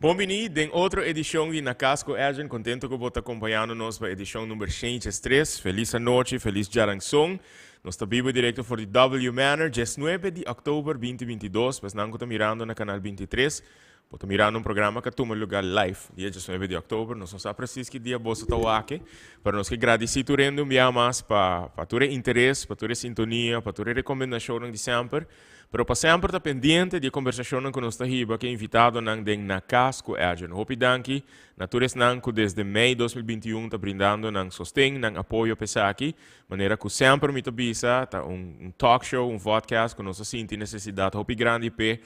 Bom-vindo em outra edição de Na Casco Edjean. Contento que você acompanhando-nos para a edição número 103. Feliz noite, feliz Jarangsong. Nós estamos vivo direto for the W Manor, 19 de outubro 2022. Mas não estamos mirando no canal 23. Estamos mirando um programa que toma lugar live, dia 19 de outubro. Nós não sabemos preciso que dia você está aqui. Para nós que agradecer tu rendo mais para tu interesse, para tu sintonia, para tu recomendação de sempre. Pero para sempre está pendente de conversação com nós que é invitado na Casco Edjean. Hope danki, natures nanco desde Mei 2021 está brindando nang sostém, nang apoio pesaki, maneira que sempre me tabisa, tá talk show, podcast que nós sente necessidade, hope grande para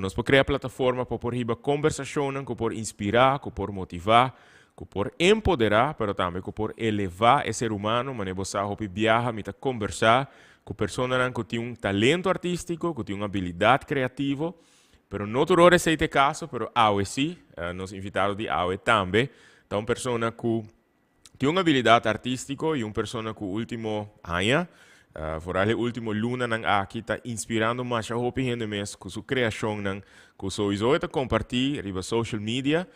nós criar plataforma para por riba conversação, que por inspirar, que por motivar, que por empoderar, pero também que por elevar esse ser humano, maneira você hope viaja, me conversar com pessoas que têm talento artístico, que têm uma habilidade criativa, pero não todo esse é o caso, pero aue sim, nos invitados de aue também, então pessoa que tem uma habilidade artística e uma pessoa que último ano, fora o último luna aqui está inspirando mais a hope gente mesmo com sua criação, com sua isoita compartilhar riba social media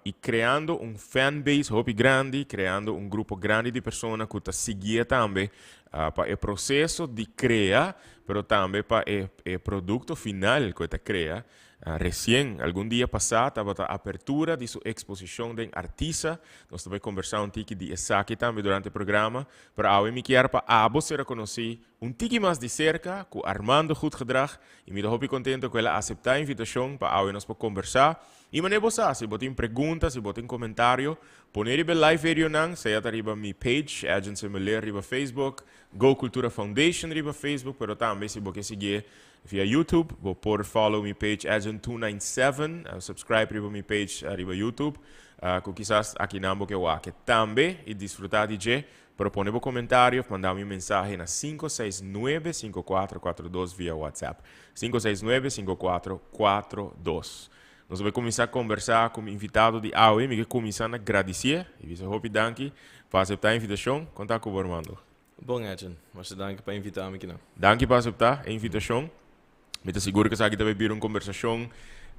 e criando fanbase hope grande, criando grupo grande de pessoas que está seguindo também para o processo de criar, pero também para o produto final que está criando. Recém, algum dia passado, estava a abertura de sua exposição de artista. Nós também conversamos um pouco de aqui também durante o programa. Para eu me quero para você reconhecer pouco mais de cerca com Armando Goedgedrag. E me estou muito contente com ela aceitar a invitação para eu nós conversar. E maneira você, se você tem perguntas, se você tem comentário, poner aí live video nang, seja riba mi page, Edjean Semeleer riba Facebook, Go Cultura Foundation riba Facebook, pero também se você seguir via YouTube, você pode follow mi page Edjean297, subscribe riba mi page riba YouTube, que quizás aqui não que eu aqui também e desfrutar de je, pero poner comentário, mandar uma mensagem na 569-5442 via WhatsApp, 569-5442. Nós vamos começar a conversar com o invitado de AOE, me começar a agradecer, e você hope danke, para aceitar a invitação, contar com o Armando. Bom, Edjean, mas danke para invitar-me aqui. Danke para aceitar a invitação. Me seguro que aqui também vir uma conversação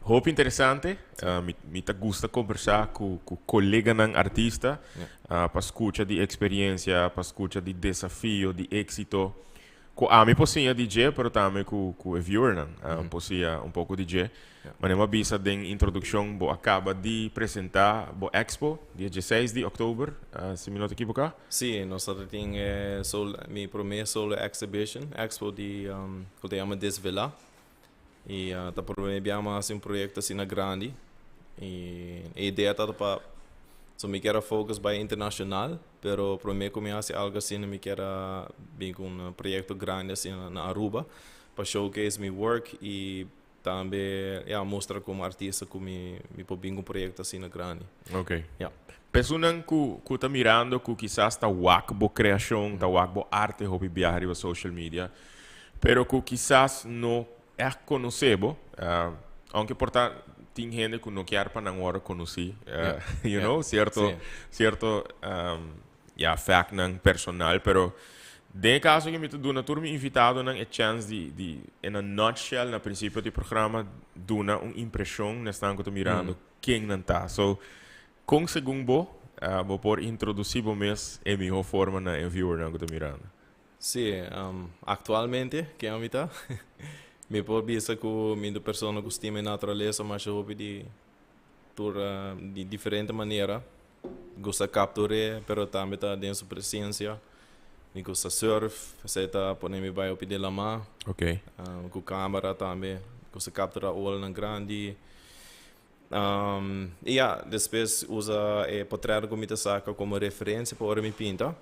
hope interessante. Me gusta conversar com colega não artista, para escutar de experiência, para escutar de desafio, de êxito. A mim possia DJ, pero também com o viewer não, possia pouco DJ. Mas uma visa de introdução, bo acaba de apresentar bo Expo, dia 16 de outubro, se me não te equivocar. Sim, nós temos minha primeira solo exhibition, Expo de que se chama Desvelar. E tá por mim um projeto assim na grande. E a ideia é para me quero focus by internacional, pero para mim começa algo assim, me quero bem um projeto grande assim na Aruba, para showcase meu work e também mostrar como artista como me bem um projeto assim na grande. Ok. Pessoas que está mirando, que quizás está wak bo criação, está wak bo arte, hobby viajar e social media, pero que quizás não é conhecido, aunque portanto tem gente que não quer para não conhecer, you know, certo, fact não personal, pero de caso que me tu duna turma invitado não é chance de em a nutshell na princípio do programa duna uma impressão nesta que estou mirando quem não tá, so com segundo vou por introduzir o mês em melhor forma na viewer não que estou mirando. Sim, atualmente que é a me pode dizer que minha pessoa gostima de natureza, mas eu hobby de diferente maneira. Gosta de capturar, pero também está dentro sua presença. Me gosta de surf, você está me vai ao pé de lama. Ok. Com câmera também, gosta de capturar o olho grande. E depois usa o portrait que me saca como referência para me pintar.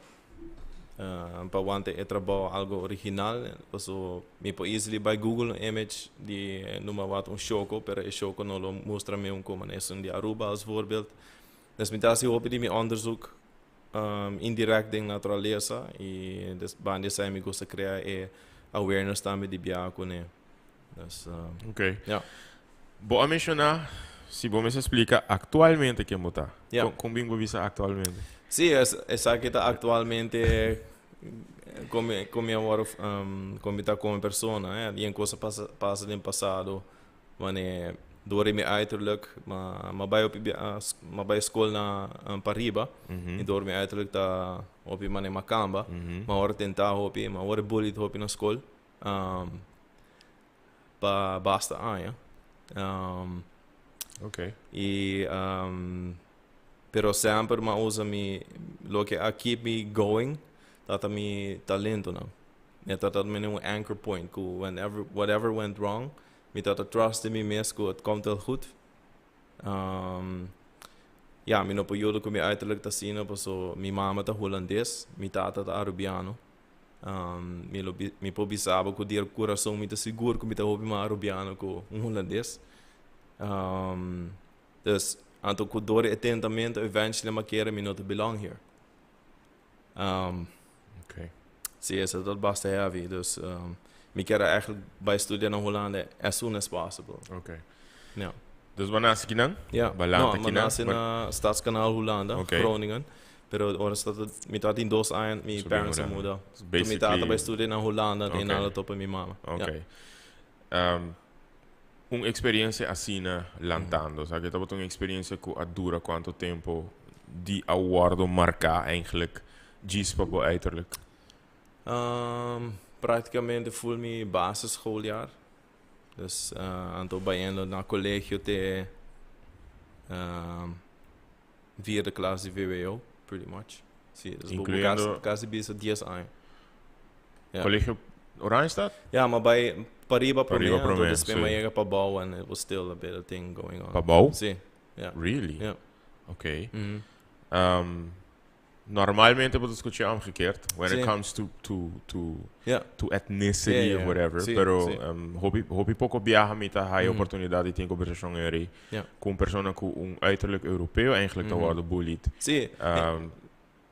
Para onde é trabalho algo original, so me pode easily by Google image de numa wat choco, pero o choco não mostra me como é de Aruba als voorbeeld. Dus met dat hoop ik me onderzoek indirect de natureza e des bande sai me gosta criar awareness também de biaco, né. Ok. Vou mencionar, se você me explica atualmente que está. Como bem você atualmente? Sim, essa que está atualmente como agora como está como pessoa, e em coisa passa no passado, mas door in mijn uiterlijk, maar bij school na Pariba, en door mijn uiterlijk dat op je man in Makamba, maar hoor het in ta op je, maar hoor bullied op je naar school, basta aan ja. Okay. Pero sempre ma usa mi lo que a keep me going, dat mi talento na. Dat me een anchor point, whatever went wrong. Met dat trust in me mes, het komt wel goed. Ja, mijn periode kom je uiterlijk te zien, so mijn mama te Hollandes, mijn tata te Arabiano. Mi po bisaba ko dir coração mi te seguro ko mi te hobi ma Arabiano ko Hollandes. Dus aantal ko door attentamento eventually ma keren mi not belong here. Okay. Zie je, dat basta heavy. Dus mi keren eigenlijk bij studeren in Hollande as soon as possible. Okay. Ja. Dus wanneer is het ja, maar naast in Stadskanaal Hollande, okay. Groningen. Pero ora staat met dat in dos aan, mijn parents en moeder. Met dat bij studeren in Hollande en in alle toppen mijn mama. Okay. Una experiencia así lantando, o sea, que una experiencia que dura cuánto tiempo die award marca eigenlijk gispa po uiterlijk. Praticamente full mijn basisschooljaar. Dus aantal bijeen naar collegio te vierde klas de VWO, pretty much. Zie, dus incluyendo casi bisa 10 anos. Ja. Collegio Oranjestad? Ja, maar bij Pariba Promen, dus ben ik naar Pabau and it was still a bit of thing going on. Pabau? Sí, yeah. Really? Yeah. Okay. Normalmente wordt het escuchado omgekeerd when it comes to ethnicity or whatever. Pero hobby poco viaja met a high oportunidad de ter conversação eri com persona com uiterlijk Europeu eigenlijk te worden bullied. Sí.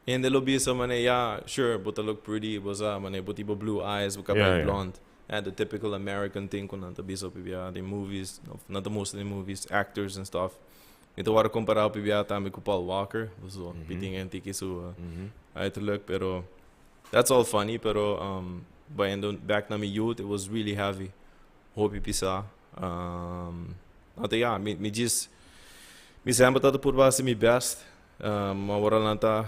En de lobby so man, ja, sure, but I look pretty, was man, but ibo blue eyes, but blonde. Yeah, the typical American thing kon to be so the movies, not the most of the movies, actors and stuff. Ito waren comparar pibia tami ko Paul Walker, so biting tiki so uiterlijk, pero that's all funny, pero back na my youth, it was really heavy. Hopi pisa. Ja, mi sempre dat por base mi best. Maar wala nanta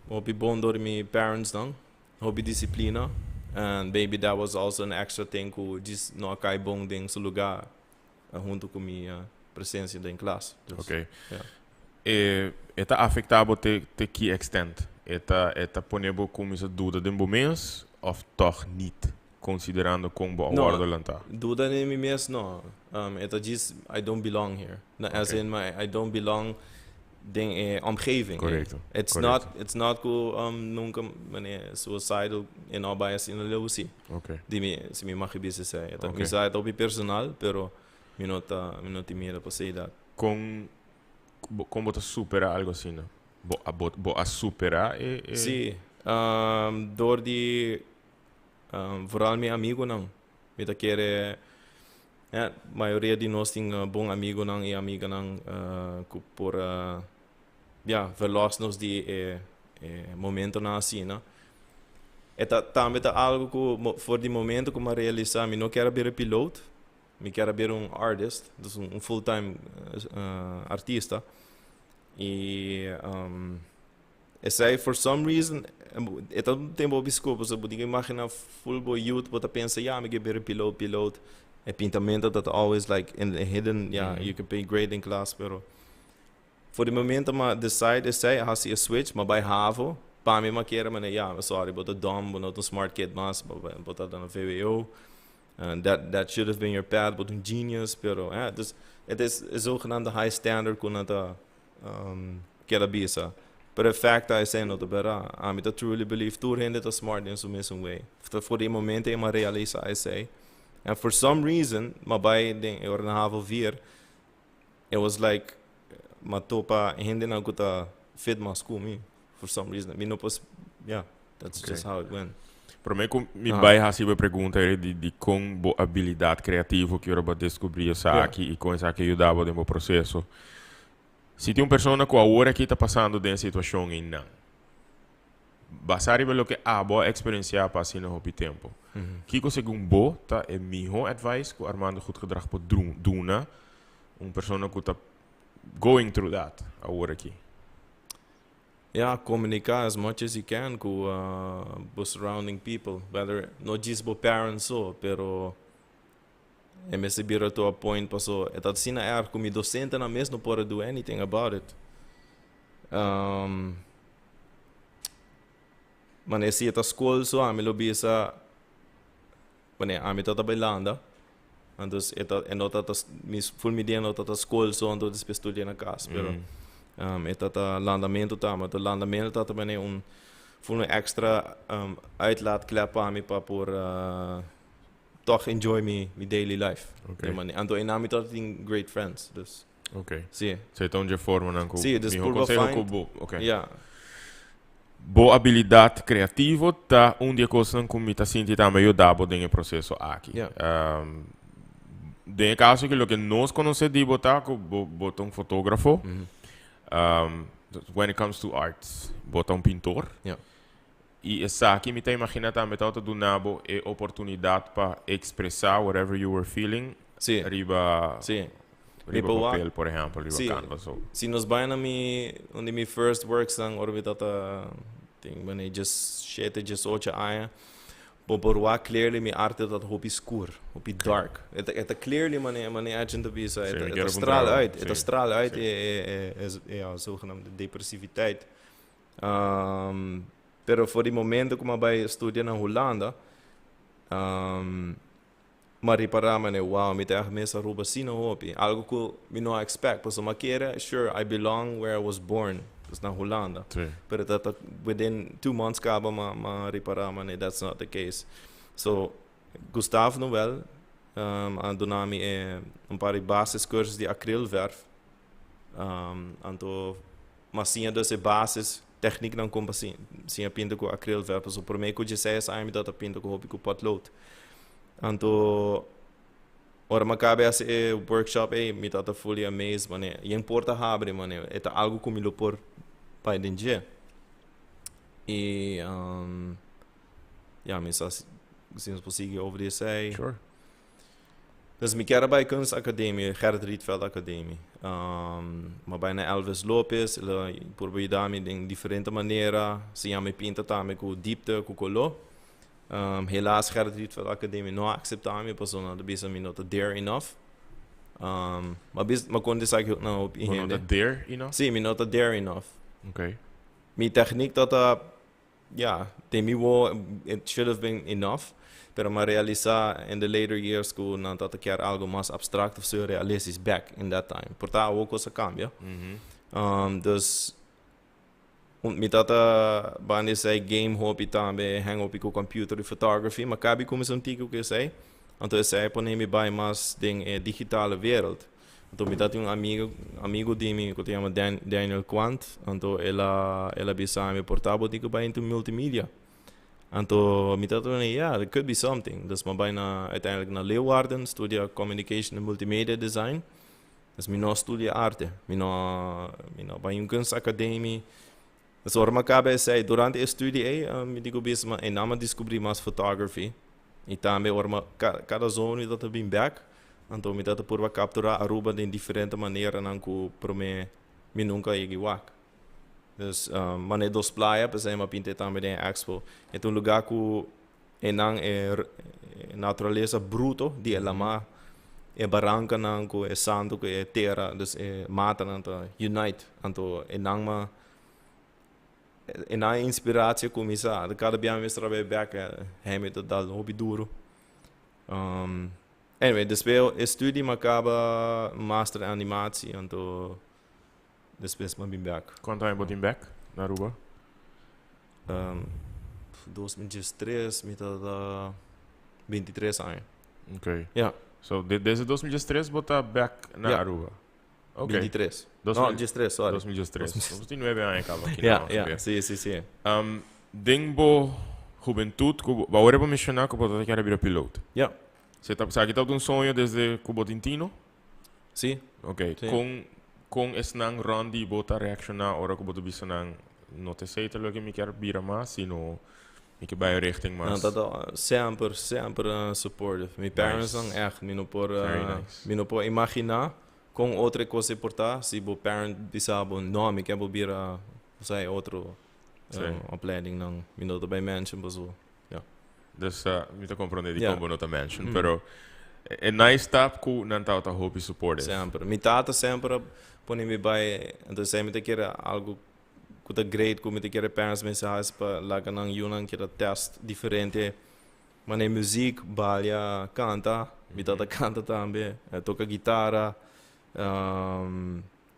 hopi bon door mi parents dan, hopi disciplina. And maybe that was also an extra thing ko just no kai bong ding sa lugar junto com mi presença em classe. Dus, okay. Yeah. Eta afetabo te que extent? Eta ponebo como isso dúvida de momentos of toch niet? Considerando como awardo lanta. Dúvida nem mi mes no. Eta just I don't belong here. As in I don't belong ding omgeving. Correcto. It's not go nunca suicidal in all bias in the Lucy. Okay. Se mi mag gebise sei. Eta mi sai op personal, pero mi nota mira para sei dat. Como te supera algo assim, né? Bo a superar Sim. Door die vooral mijn amigo nang. Met a kere ja, maioria de nós tem bom amigo nang e amiga nang por verlos-nos de momento na assim, né? Eta também tá algo que for de momento como realizar, mi não quero ser piloto, mi quero ser artist, dus full-time artista. E sei for some reason, eta tempo biscopo, so budig imagina full boy youth, but pensa ja, mi quero ser piloto. E pintamento dat always like in the hidden, you can pay great in class, pero for the momento ma decide is say has a switch, maar bij HAVO, pa mi ma keren man sorry, but a dumb, but not a smart kid mas, but dat dan a VWO. And that should have been your path, but een genius, pero dus het is zogenaamde high standard kon dat kera bisa. But the fact I say not better, I truly believe doorheen dit a smart in some way. For the momento ma realiza I say. And for some reason, maar bij de HAVO 4, it was like maar topa hindi na ko ta fit mas school me for some reason. Mi no pos that's just how it went. Para mim, me vai receber pergunta de com boa habilidade criativa que eu vou descobrir aqui e com essa que ajudava no meu processo. Se tem uma pessoa que agora que está passando dessa situação em não, basado pelo que a boa experiência passa no hopi tempo. Que consegue boa tá é melhor advice que Armando Goedgedrag pode doen persona que está going through that agora aqui? Yeah, comunicar as much as you can com surrounding people. Whether not just with parents so, pero me subir to a point paso. Eta sina como docente na mesmo não pode do anything about it. Man esse eta school so a me lo bisa. Mane a me tota bailanda. Andos eta enota mis full media nota ta school so ando depois estudia na casa, pero eta landamento tá, mas o landamento tá também full extra uitlaatklep aan me para por toch enjoy me daily life. Okay. Anto en nami tot in great friends, dus. Okay. Sim. Você então de forma não com. Sim, dus Okay. Yeah. Boa habilidade criativa tá dia coisa com me tá sentindo também eu dá no processo aqui. Yeah. De caso que lo que nós conhecemos de botar um fotógrafo. When it comes to arts, botar pintor. Yeah. E essa aqui me tá imaginando também tá do nabo é oportunidade para expressar whatever you were feeling. Sim. Riba. Sim. Riba papel, por exemplo, riba canvas. Se nos vai na onde first works dan orbita thing when I just shit just ocha aya. Por clearly mi arte dat hopi escuro, hopi dark. Het clearly mane agenda visa. Het straalt uit. Ja, zogenaamde depressiviteit. Pero voor die momenten como bij studie na Hollanda, maar reparar mane wow, mi te mesa ruba sino hopi. Algo que mi no expect, pues ma kere sure I belong where I was born. Dus na Hollanda. But that within 2 months kaba ma reparar mane that's not the case. So Gustavo Noel andonami paar basiscursos de acrylverf. Anto massinha desse basis techniek dan kom assim, sim a pinta com acrylverf, so por meio que eu sei essa me data pinta com hobby com potlood. Anto ora ma cabe esse workshop me data fully amazed mane. E importa abre mane, é algo como lo por para entender. E ja, me sa se nos possível over isso aí. Sure. Dus me quero bij kunstacademie, Gerrit Rietveld Academie. Maar bijna Elvis Lopez, por bem de diferente maneira, se chama pinta também com diepte, com color. Helaas Gerrit Rietveld Academie não accepta me, porque não bisa me not there enough. Maar kon dit eigenlijk nou op inhende. Not there enough? Sim, me not there enough. Okay. Mijn techniek dat ja, it should have been enough. Pero ma realizar in the later years que não tá quer algo mais abstract of surrealistisch back in that time. Portanto, ook coisa cambia. Dus me tata bande sei game hobby também, hang up com computer e photography, mas cabe como um tico que sei. Então eu sei por me vai mais ding digitale wereld. Então me tata amigo de mim que chama Daniel Quant, então ela bisa me portava digo bij into multimedia. Anto me dat yeah, there could be something. Dus maar bijna uiteindelijk naar Leeuwarden, studia Communication and Multimedia Design. Dus me no studia arte, me no bij een kunstacademie. Dus hoor maar cabe zei durante a studie me digo bisma en nama descobri mas photography. E também hoor maar cada zone dat er bin back. Anto me dat por capturar Aruba de diferente maneira nanku pro me nunca igi wak. Dus mané dos playa pues aí pinte também em expo. É um lugar que natureza bruto de lama é barranca não que é santo que é terra dus é mata não tá unite anto é não ma é na inspiração começar de cada dia mais trabalhar back é me to dal hobby duro. Anyway, depois estudo macaba master animatie anto depois me bem back. Quanto tempo tem back na Aruba? 2003, me dá 23 anos. Ok. Yeah. So, desde 2003 botar back na Aruba? Ok. 23. Não, 2003, sorry. 2003. 29 anos acaba aqui. Yeah. Sim. Dengo juventude, agora eu vou mencionar que eu quero virar piloto. Yeah. Você está aqui um sonho desde Cubo Tintino? Sim. Ok. Com esse não Randy bota reaccionar ora que boto bisa nang não te sei que me quer virar mais, sino me que vai richting mais. Não, tá sempre supportive. Meus parents são echt, me não por imaginar com outra coisa portar, se o parent bisabo nome que é bobira, sai outro opleiding ng minuto by mention baso. Yeah. Dus mi te comprende di Yeah. combo nota mention, pero é nice step ku nanta ta hope support. Sempre. Mi tata sempre pone me by, então sempre te quer algo que tá great, como te quer parents mensagens para lá que não yunang que test diferente. Mas na música, balha, canta, mi tata canta também, toca guitarra,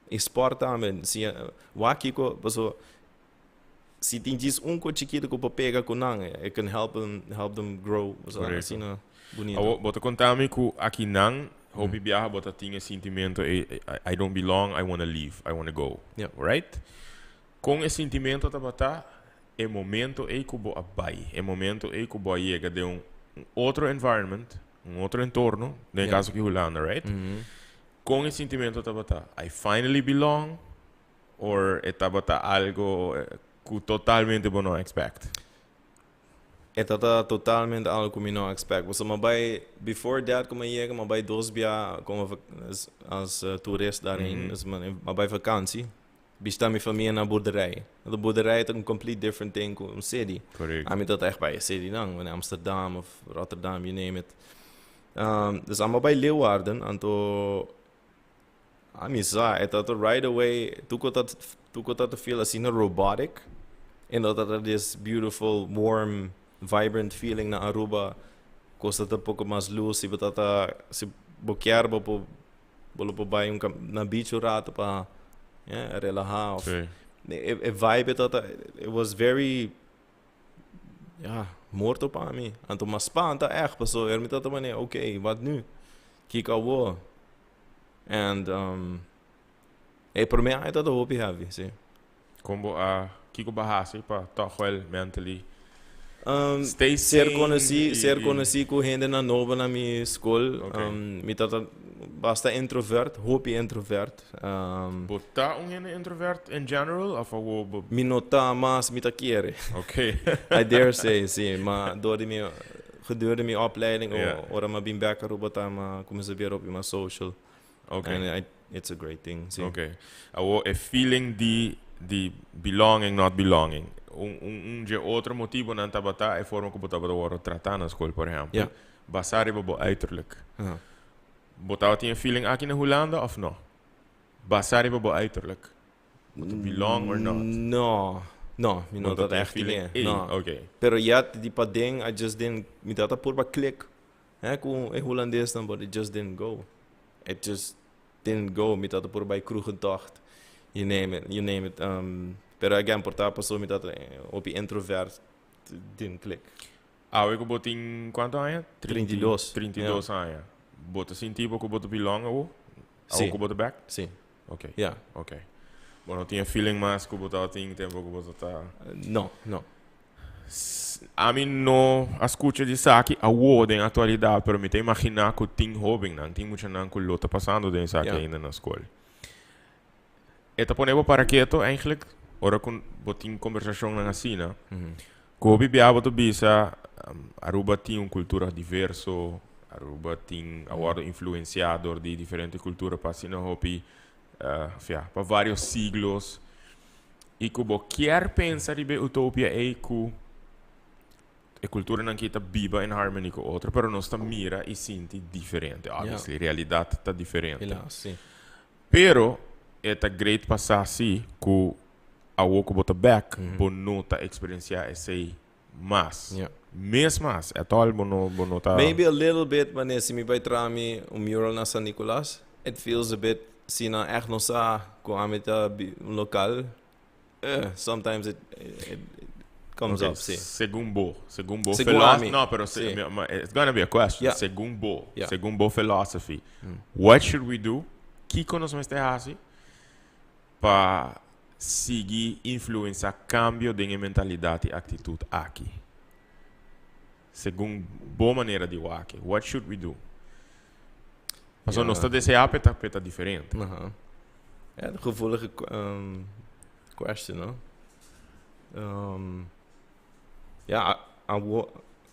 esporte também. Se o aqui ko, baso se tinhas coisa chiquito que pega com nang, it can help them grow. Assim na bonito. Awo bota contami ku aqui nang hope viaja bota tinha sentimento I don't belong, I want to leave, I want to go. Yeah. Right? Com esse sentimento tabata é momento ei ku bo abai, é momento ei ku bo chega de outro environment, outro entorno, no caso que Holanda, right? Com esse sentimento tabata I finally belong or tabata algo que totalmente eu não expect. É totalmente algo que eu não expect. Você vai before that como chega, mas vai 2 dia como as turista daarin, mas vai vakantie. Bista minha família na boerderij. De boerderij is een complete different thing dan een city. Correct. I mean dat echt bij een city dan, in Amsterdam of Rotterdam, you name it. Dus allemaal bij Leeuwarden, en toen, I mean, het dat right away, toen kon dat feel als een robotic, en dat this beautiful, warm, vibrant feeling na Aruba, kost dat een poco mas luz, e dat se boquear bo bij na beach rato pa. Yeah, relaxar. A vibe that it was very morto para mim. Então mas spanta echt, so me dat mané, okay, wat nu? Kijk ao. And por mim é dat hoop heavy, sim. Como kiko bahasi pa toch wel mentally. Stay ser conheci com gente na nova na minha escola. Me dat basta introvert, hoop introvert. Bota introvert in general of wo Me nota mas me takiere. Okay. I dare say, sim, maar gedurende mijn opleiding of maar ben back Aruba maar kom ze weer op mijn social. Okay. And it's a great thing. Sim. Okay. A feeling the belonging, not belonging. Outro motivo na tabata é forma como tabata word tratar na escola, por exemplo. Yeah. Basari bo uiterlijk. Botava tinha feeling aqui na Holanda of no? Basari bo uiterlijk. To belong or not? No, me not dat echt feeling. No. Okay. Pero yet die pading I just didn't me dat purba click. Com Hollandees dan, but it just didn't go. It just didn't go. Me dat purba kroegen dacht. You name it. Pero again, portava passou me dat op introvert didn't click. Eu botin quanto anos? 32. 32 anos. Bota sim tipo que bota belong ou? Sim. Que bota back? Sim. Okay. Yeah. Okay. Bom, não tinha feeling mais que bota ting tempo que bota No. A mim não escuta de saque a word em atualidade, pero me te imaginar que ting hobby não tem muito não que lo tá passando de saque ainda na escola. Eta ponemos para quieto eigenlijk, ora com botin conversação na assina. Kobe biaba to bisa Aruba tem cultura diverso, Aruba tem agora influenciado de diferentes culturas para sina hopi para vários siglos. E kubo quer pensar de utopia é que a cultura não está viva em harmonia com outra, pero nós está mira e sente diferente. Obviously, a realidade está diferente. Sim. Pero é great passar assim que a woke bota back, bonota experienciar esse mas. Mesmo mas, é tal bonota. Maybe a little bit, wanneer ze me bij Trami mural na San Nicolas, it feels a bit, sina echt nog sa, ko met local. Sometimes it comes up, see. Segundo philosophy. No, pero it's gonna be a question. Yeah. Segundo philosophy. What should we do? Kiko nos meste hasi para seguir influenciar cambio de mentalidade e atitude aqui. Segundo boa maneira de aqui. What should we do? Mas nós está desejar peta diferente. Ja, de gevoelige question, no?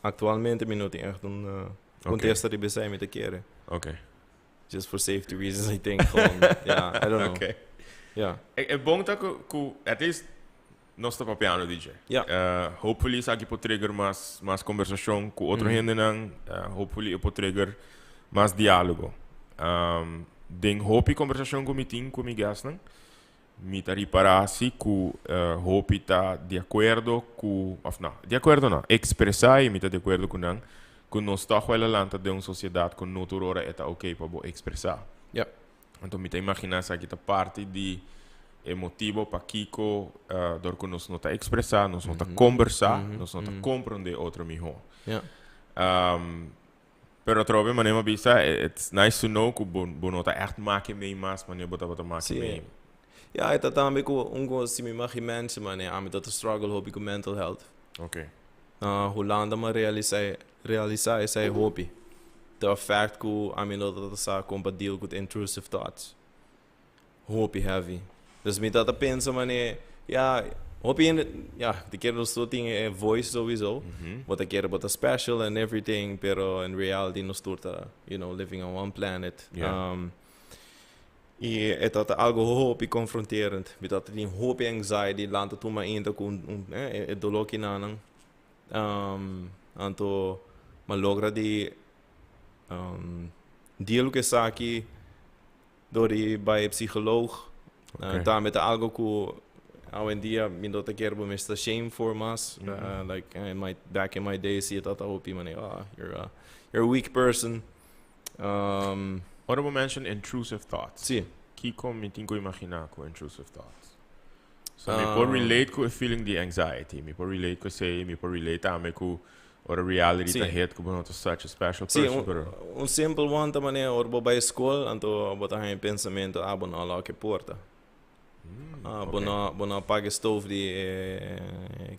Actualmente minuto echt een contest die bezig met de keren. Okay. just for safety reasons, I think. Yeah, I don't know. Okay. Yeah. É bom tá que at least nós está papiano DJ. Yeah. Hopefully sa po trigger mais conversação com outro gente não. Hopefully po trigger mais diálogo. Den hopi conversação com mitin com mi gas não. Mi ta riparasi ku hopi ta de acordo com de acordo não. Expressar mi ta de acordo com não. Que nós está com ela lanta de uma sociedade com noturora é ok para bo expressar. Yeah. Então me ta imaginar sa kita parte de emotivo para Kiko, door que nós não tá expressar, nós não tá conversar, nós não tá compreender outro melhor. Yeah. Pero trove maneira bisa, it's nice to know que não tá echt maken mee mas, maneira bota maken mee. Ja, dat também com se me imagina mensen, man, ja, met dat struggle hobby com mental health. Okay. Hoe lang maar realisar essa hobby. The fact que a mim não tá compatível com intrusive thoughts. Hobby heavy. Dus met dat pensa, man, ja, hobby ja, de keer nog zo dingen voice sowieso. Wat de keer wat special and everything, pero in reality nog stoort you know, living on one planet. Yeah. E é dat algo hobby confronterend. Met dat die hobby anxiety landt toen maar in dat het dolok in aan. Anto maar logra die deal que saki door die bij psycholoog. Okay. Daar met algo que hoje em dia me dá quer bo Mr. Shame for mas like back in my days see that hobby man you're a weak person. What about mention intrusive thoughts? Sim. Kiko me tinko imaginar com intrusive thoughts. So me por relate com a feeling de anxiety, me por relate com say, me por relate a com or a reality that hit com not such a special person. Un simple one da maneira orbo by school anto botar em pensamento bona lá que porta. Bona apaga stove de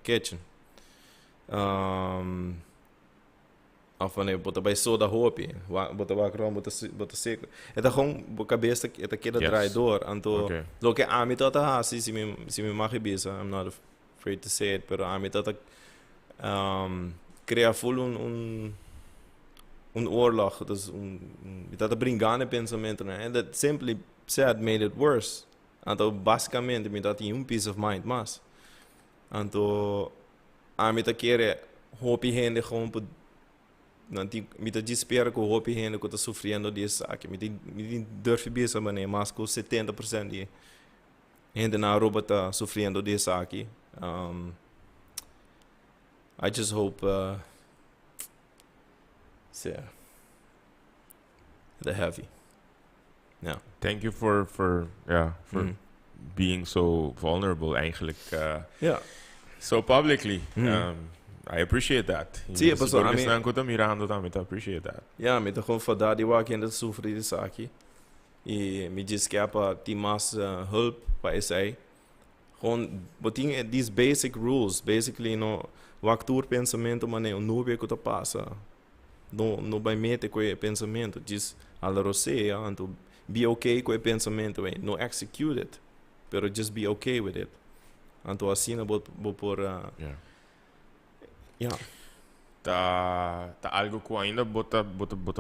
kitchen. Of wanneer botar bij soda hopi, botar bakrom botar seco. É gewoon bo cabeça é daquele traidor, anto lo que a mim tota se me marribisa, I'm not afraid to say it, pero a mim tota cria full un oorlog, dus dat bringane pensamento, né? And that simply said made it worse. Anto basicamente me dat um peace of mind mas. Anto a mim tá querer hopi gente gewoon me tá desespero com hopi gente que tá sofrendo disso aqui. Me durf bisa mané, mas com 70% de gente na Europa tá sofrendo disso aqui. I just hope the heavy. Yeah. Thank you for being so vulnerable eigenlijk. So publicly. I appreciate that. Sim, pessoal, I appreciate that. Ja, me tá com fadade wa que ainda sofre disso aqui. E me diz que para ter mais help para isso aí. Botinha these basic rules, basically no o actor pensamento mané o nube que tá passa. No vai meter com o pensamento, diz alla rosea, anto be okay com o pensamento, no execute it, pero just be okay with it. Anto assim na por Tá algo que ainda bota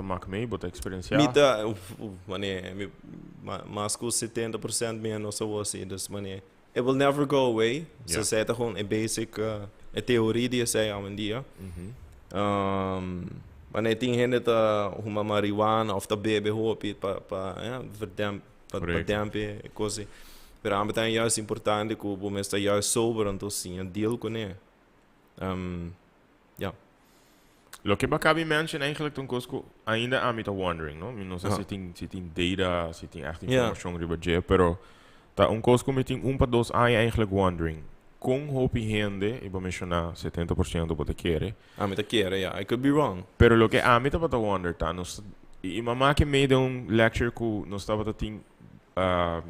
mak mee, bota experienciar. Mita, mané, mas com 70% menos ou assim, dus mané, it will never go away. So say tá gewoon a basic a teorie die say ao dia. Wanneer ting gente tá uma marijuana of tá bebe hopi para verdampen coisa. Pero a mim juist importante que o mês está juist sober então sim, a deal com ele. Lo que bakabi mention eigenlijk toen kosko ainda amita wondering, no? Não sei se tem data, se tem echt informação riba je, pero tá kosko meting para dos ai eigenlijk wondering. Com hopi gente, e vou mencionar 70% bota querer. Amita querer, I could be wrong. Pero lo que amita bota wonder tá, e mamá que me deu lecture que nós estava tem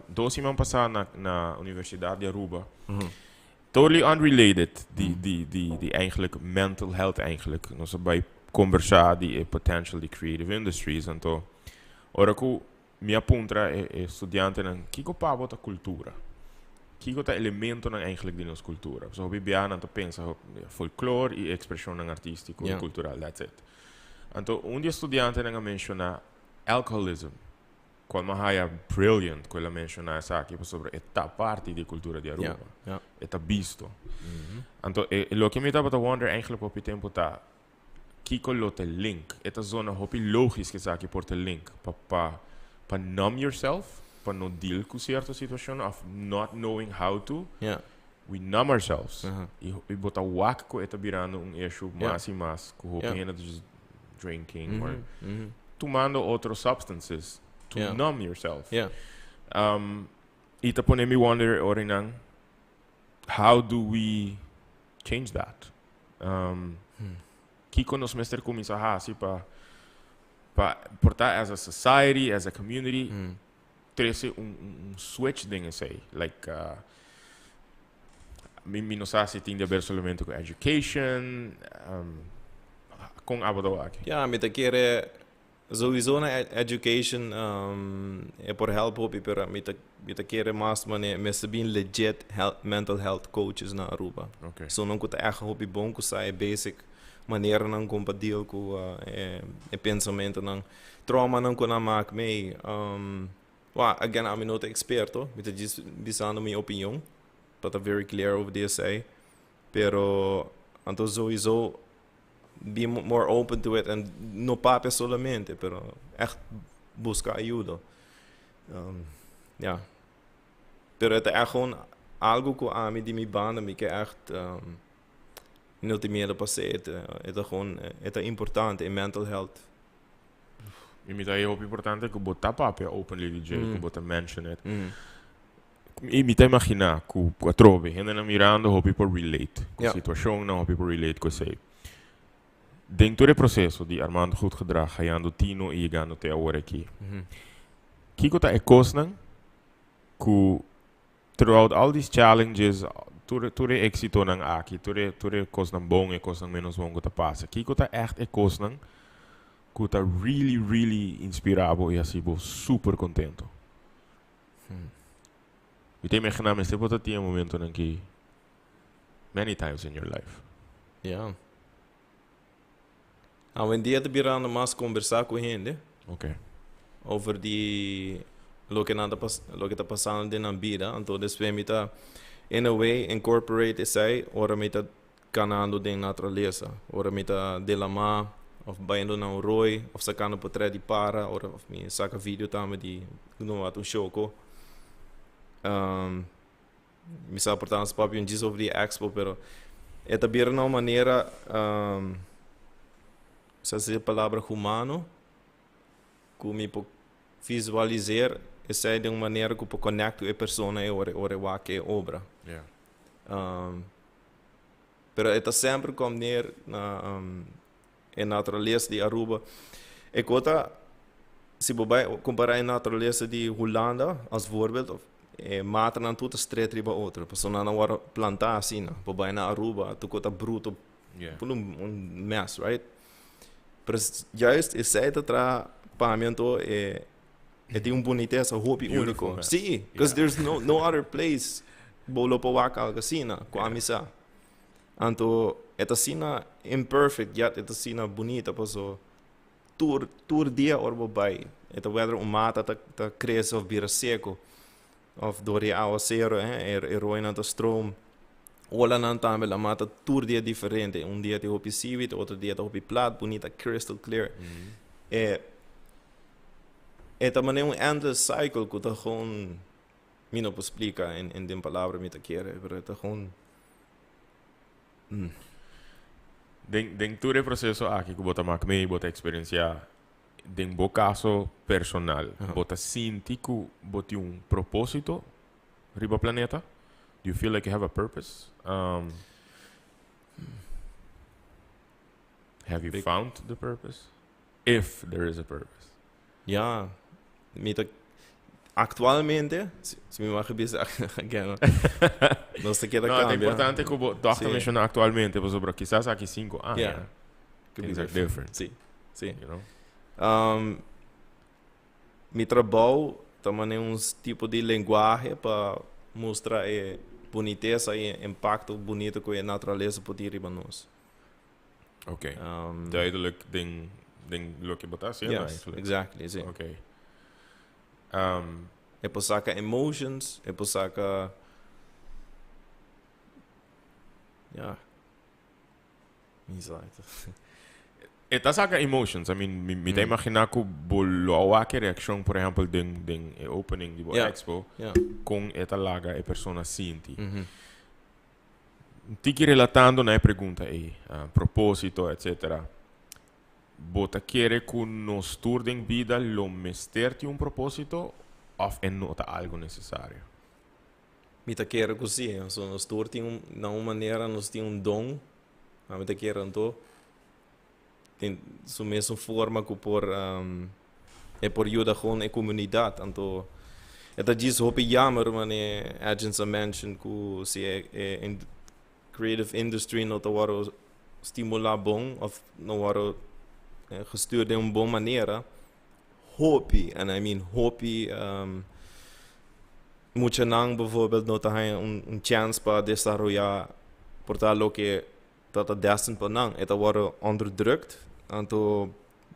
2 semanas passada na Universidade de Aruba. Totally unrelated, die eigenlijk mental health eigenlijk. Nós bij conversar die potential die creative industries en to. Ora que mi apunta estudante nan kiko pa bota cultura. Kiko ta elemento nan eigenlijk di nos cultura. So bi biana to pensa folklore e expressão nan artístico e cultural, that's it. Anto dia estudante nan menciona alcoholism. quando é brilliant, quella mencionar aqui sobre esta parte de cultura de Aruba. Eta visto. Então, o que me estava a wonder eigenlijk op je tempo tá kiko lo te link. Esta zona hopi logisch que aqui por te link pa numb yourself, pa no deal com certa situação of not knowing how to. We numb ourselves. E botar wak ko eta virando issue mais e mais com hopi just drinking or tomando outros substances to numb yourself. Ita pone me wonder orinang, how do we change that? Kiko nos mester começa a assim para portar as a society, as a community, trece switch ding say, like mi não sabe se tem a ver somente com education, com abado aqui. Me te quer sowieso na education é por help hopi, pero me te quer mais mané, me se bem legit mental health coaches na Aruba. Okay. So não kuta echt hopi bom ku sai basic maneira não compartilhar com pensamento não trauma não com na mak me again I'm not expert me te diz bisando minha opinião but I'm very clear over this say pero então sowieso be more open to it and no pape solamente pero echt buscar ajuda pero het echt gewoon algo que a mim de mi banda me que echt não tem medo para ser é importante em mental health. E me dá é importante que botar papo openly DJ, que botar mention it. E me tá imaginar que a trove, ainda não mirando, how people relate, com a situação, não how people relate com isso. Dentro do processo de Armando Goedgedrag, ganhando Tino e chegando até agora aqui, que tá é coisa que throughout all these challenges ture éxito nang aqui, ture coisa bom e coisa menos bom que tá passa. Que tá echt é coisa que tá really inspirado e assim super contento. E tem imaginar mas você tinha momento em que many times in your life. Um dia te virando mais conversar com gente. Okay. Over lo que tá passando na vida, então depois me tá in a way incorporate sai ora me tá ganhando de natureza, ora me tá de lama of baindo na roi, of sacando potre de para, ora of me saca vídeo também de no ato show ko. Me sa portando os papios diz over the expo, pero é também uma maneira se a palavra humano que me visualizar essa é de uma maneira que eu conecto a pessoa e o que é obra. Pero é sempre como na natureza de Aruba. E conta se você comparar a natureza de Holanda als voorbeeld, matam aan toda street riba outra. Pessoa não vai plantar assim, você na Aruba, tu conta bruto, mess, right? Pero juist esse é tra paamento é tem boniteza hobby único. Sim, because there's no other place bolo po waka casina com a missa. Anto esta cena imperfect, yet esta cena bonita, paso tour dia orbo bai. Esta weather mata ta cresce of bira seco of door die aguacero, roina ta stroom. Ola nan também la mata tour dia diferente. Dia te hopi civet, outro dia te hopi plat, bonita, crystal clear. É também endless cycle que tá gewoon me não explica em de palavra me tá querer, pero tá gewoon dentro do processo aqui que bota macme, bota experienciar den bo caso personal, bota sinti que bota propósito riba planeta. Do you feel like you have a purpose? Have you found the purpose? If there is a purpose. Ja, actualmente, se me vai dizer again, não sei que no, é importante que o doctor menciona actualmente, por exemplo, quizás aqui 5 anos. Yeah, things are different. Sim. You know? Mi trabalho também é tipo de linguagem para mostrar a boniteza e impacto bonito que a natureza pode ir para nós. Okay. Duidelijk ding lo que botas, yes, exactly. Sim. Okay. É por sacar emotions, é por sacar... Ja. Exato. Esta saca emotions. I mean, me te imaginar que boloa que reação, por exemplo, den opening de expo, com esta laga e persona sinti. Tiki relatando na pergunta aí, propósito, etc. Bota querer que nos tour den vida lo mesterte um propósito ou é nota algo necessário? Mita quer que sim, so nos tour tem na uma maneira nos tem dom, a mita quer então tem sua mesma forma que por é por ajuda com a comunidade, então é diz hope jammer wanneer Edjean mention que se é in creative industry não tá waro stimular bom of não waro gestuurd de uma boa maneira, hope, and I mean hope, mucha nang bijvoorbeeld não tem chance para desarrollar portalo que tata destin pa nang, eta waro onderdrukt, anto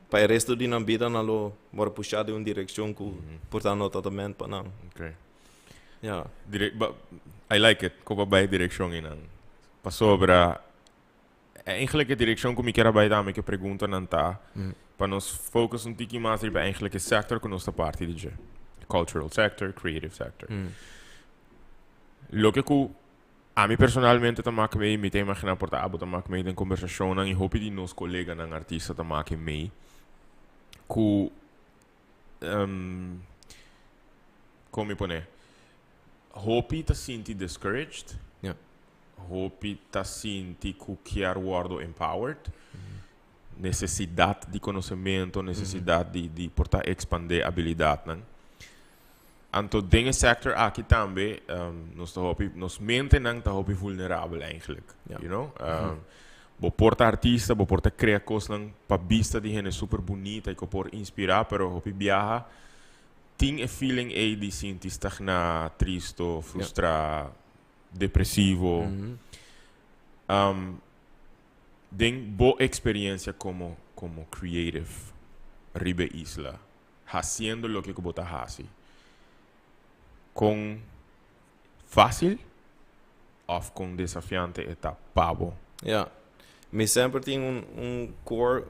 pa el resto di nang vida nalo waro puxado em direção que portano totalmente pa nang. Okay. Yeah. I like it, como bij direção in ang. Pa sobra eigenlijk de direction kom ik erbij daarmee que pergunta não tá para nos focus tiki mais bij eigenlijk sector que nossa parte de cultural sector, creative sector. Lo que a mim personalmente também me tem imaginar porta abo também em conversação e hope de nos colega ng artista também me que como me pone hope ta sinti discouraged. Hope tá sinti que quer word empowered, necessidade de conhecimento, necessidade de portar expandir habilidade, né? Então, dentro do sector aqui também, nos mente não tá hope vulnerável eigenlijk, you know? Bo porta artista, bo porta criar coisas não para vista de gente super bonita e que por inspirar, pero hope viaja, tem a feeling aí de sentir estagnar, triste, frustrado. Depressivo. Den boa experiência como creative ribe isla, haciendo lo que bota hace. Com fácil ou com desafiante eta pavo. Ja. Me sempre tem core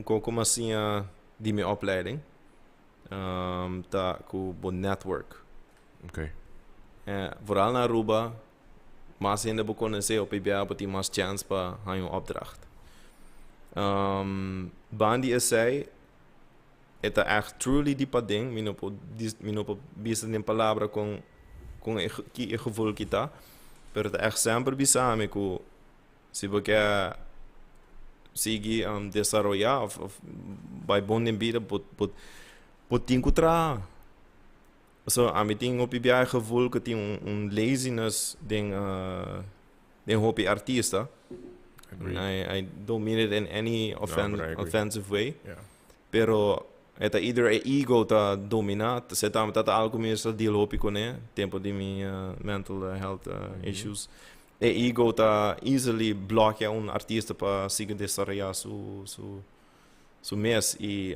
como assim de minha opleiding. Tá com o network. Okay. Vooral naar Aruba, maar ze hebben conhecer op PBA, dat die maar chance para haar opdracht. Bandi is zij, het echt truly diepa ding, minopo bisa de palavra com que gevoel kita, pero het echt sempre bisa me ko se porque sigue desarrollar of by bonden bieden pot tinkutra. So, a mim tem o PBI gevoel que tem laziness den hopi artista. I don't mean it in any offensive way. Yeah. Pero eta either a ego ta dominat, se tam tata algo mesmo deal hopi con tempo de mi mental health issues. E ego ta easily blocka artista para seguir desarrollar su mes e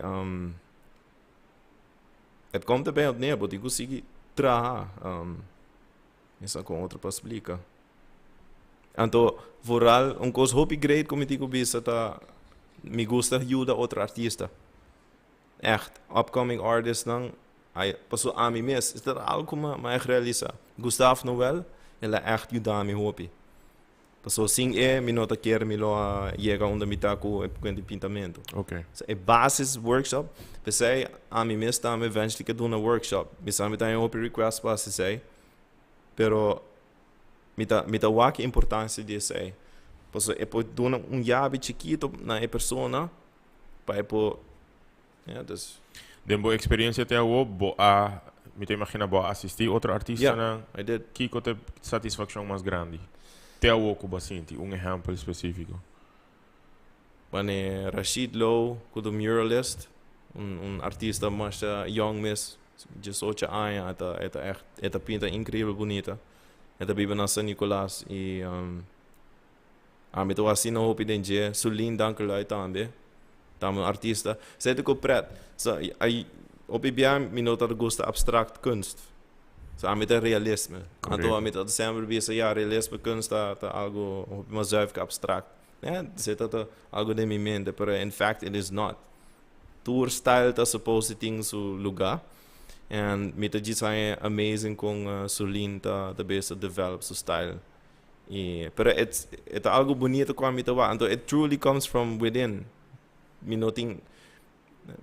het komt erbij op neer, dat ik consegui trabalhar. Isso com outra para explicar. Então, vooral, coisa hobby great, como eu digo, me gusta ajuda outro artista. Echt, upcoming artist, não, passou a mim mesmo. Is dat algo mais realiza? Gustavo Noel, ele echt ajuda a mim hobby. Passou sim me nota quer me lo chega onde me tá com o pintamento. Okay. So, a basis workshop, pensei a mim mesmo também eventually que doen een workshop. Me sabe tem um request para se sei. Pero me tá o que importância de sei. Passou é por doen jabi chiquito na persona para por dus Den boa experiência até o boa me te imagina boa assistir outro artista na I did. Que tem satisfação mais grande. Até o que bastante exemplo específico. Wanneer Rashid Low, de muralist, artista mais young miss, just 8 anos, esta pinta incrível bonita. Esta vive na San Nicolás e me tô assim no hopi denje, Sulin dankelui também. Tam artista, sei que pret. So op IBM minota de gusta abstract kunst. So met realisme. Anto met dat sempre bisa ja realisme kunst ta algo mais zuiver abstract. Ja, zit dat algo de mi mente, pero in fact it is not. Tour style ta supposed thing su lugar. And met dat design amazing com Sulin ta best develop su style. Pero it's algo bonito com mita wa. Anto it truly comes from within. Minoting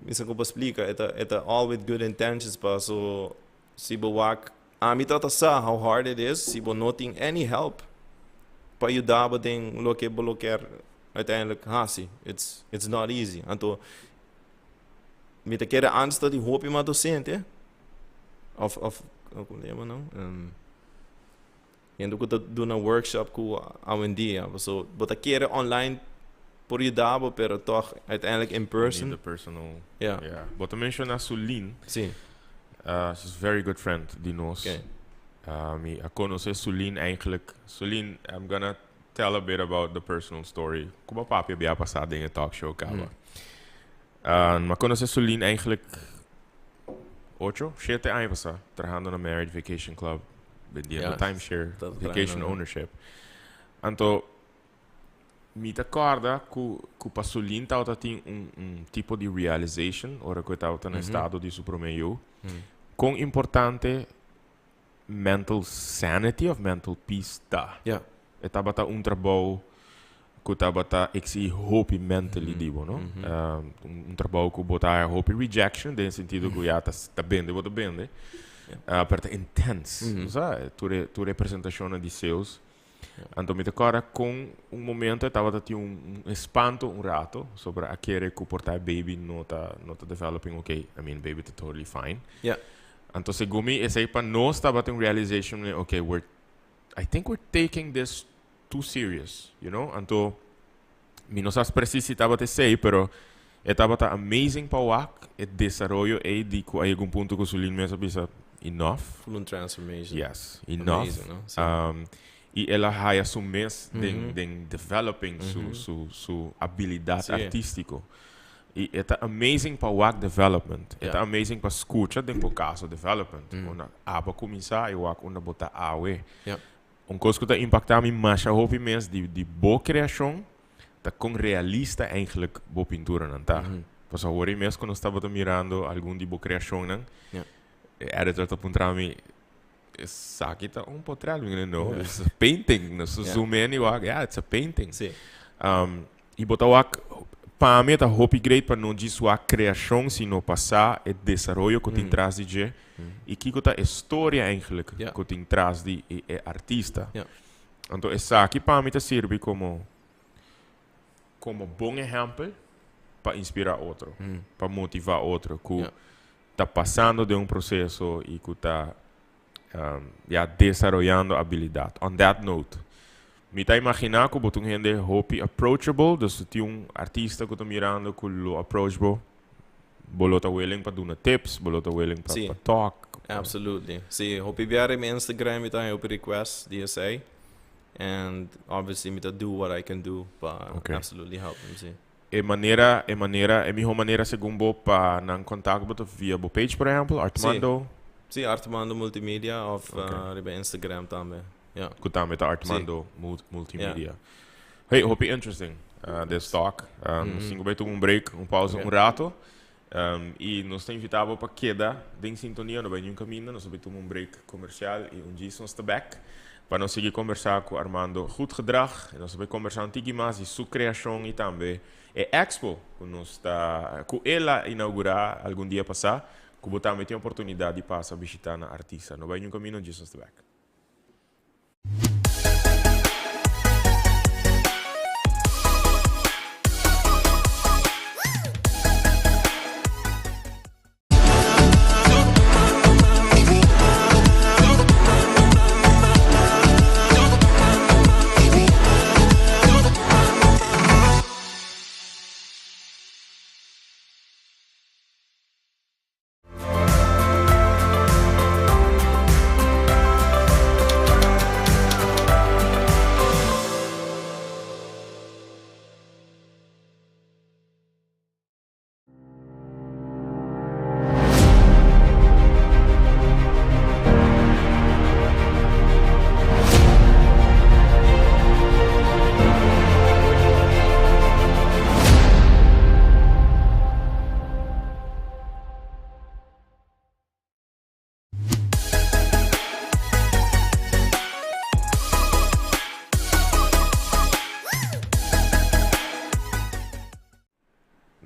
minsan ko pa explica, ita all with good intentions pa, so sibo wak, mita ta sa how hard it is, sibo noting any help, pa ayudaba ding bloquear, uiteindelijk hasi, it's not easy, anto, mita kere aansta die hoop je maar docente, of, como lema não, en ook dat doen een workshop ku awen dia, so, bota kere online, por ayudar, pero toch uiteindelijk in person. The personal. Yeah. Yeah. But to mention as Sulin, sí. She's a very good friend, die knows. Okay. Ik conoce Sulin eigenlijk. Sulin, I'm gonna tell a bit about the personal story. Como papi había pasado in een talkshow, kaba. Maar conoce Sulin eigenlijk 7 anos pasado, trabajando na Married Vacation Club, vendiendo timeshare, vacation ownership. Anto, mi acorda que para Sulin tava tem tipo de realization, ora que tava no estado de supremeu, com importante mental sanity of mental peace tá. Yeah. Tava trabalho que tava exe hope mentally dibo, no? Trabalho que botar hope rejection, no sentido que já tá bem, bota bem, pero tá intense, sabe? Tu representação de seus. Então, me decora com momento, eu estava tendo espanto rato sobre aquele que portar baby não tá developing, okay, I mean, baby tá totally fine. Yeah. Então, segundo mim, esse aí para nós estava tendo realization, okay, I think we're taking this too serious, you know? Então, me não sabes preciso estava te sei, pero estava amazing para o desenvolvimento aí de algum ponto que o Sulin mesmo pensa, enough. Full transformation. Yes, enough. Amazing, no? So, e ela vai assumir den developing su habilidade artística. E é amazing para o development. É amazing para escutar dentro do caso development. Quando aba começar, eu acho que botar awe. Coisa que impacta me mais a hobby mesmo de boa criação, tá com realista eigenlijk boa pintura não tá. Pois agora mesmo quando estava mirando algum de boa criação não. Editor tá apontando me Saki tá portrait, no? It's a painting. No, so zoom in, it's a painting. Sí. E botar para mim tá hope great para não dizer sua criação, sino passar o desenvolvimento que tem traz de e que tá história eigenlijk que tem traz de artista. Então essa aqui para mim tá serve como bom exemplo para inspirar outro, para motivar outro que tá passando de processo e que tá desarrollando habilidade. On that note, me tá imaginar que botung gente hope approachable, dus tem artista que tá mirando que lo approachable, bolota willing para dar tips, bolota willing para talk. Absolutely. See, hope biare me Instagram me tá hope request DSA, and obviously me tá do what I can do, but absolutely help them. See. E minha maneira segundo para não contato via bo page, por exemplo, Armando. Sí, Armando Multimedia of Instagram também. Yeah. Que também tá Armando Multimedia. Hey, hope interesting this talk. Nós vai ter break, pausa, rato. E nós estamos invitados para quedar em sintonia, não vai nenhum caminho, nós vamos ter break comercial e dia nós está back. Para nós seguir conversar com Armando Goedgedrag, e nós vamos conversar um pouquinho mais de sua criação e também a expo que nós está, que ela inaugurar algum dia passar. Que você também tem a oportunidade de passar a visitar na artista. Não vai nenhum caminho, Jesus the back.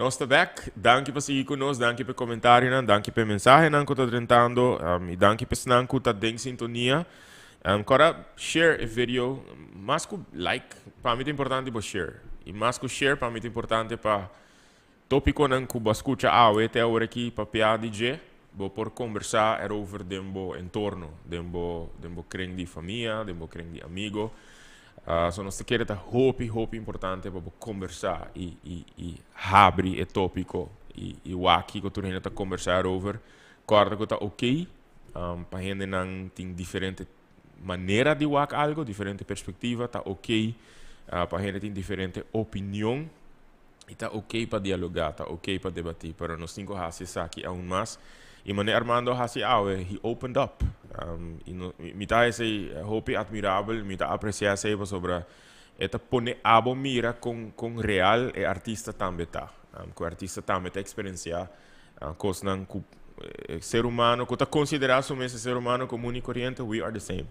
Nós estamos back. Danke por seguir conosco, danke por comentário, danke por mensagem que está tentando, e danke por sinal que está em sintonia. Agora, share o vídeo, mais que like, para mim é importante para share. E mais que share, para mim é importante para tópico que você escuta até agora aqui para piar DJ, por conversar over dembo entorno, dembo kring de família, dembo kring de amigo. So nós queremos hope importante para conversar e abrir o tópico e o aqui que tu está conversar over, corta que está ok, para a gente não tem diferente maneira de ver algo, diferente perspectiva, está ok, para a gente tem diferente opinião, e está ok para dialogar, está ok para debater, pero nós temos que fazer aqui aún mais. E mané Armando he opened up. Me tá esse hope admirável, me tá apreciar sobre eta pone abo mira com real e artista também tá. Com artista também tá experienciar coisas não com ser humano, que tá considerado como esse ser humano comum e corrente, we are the same.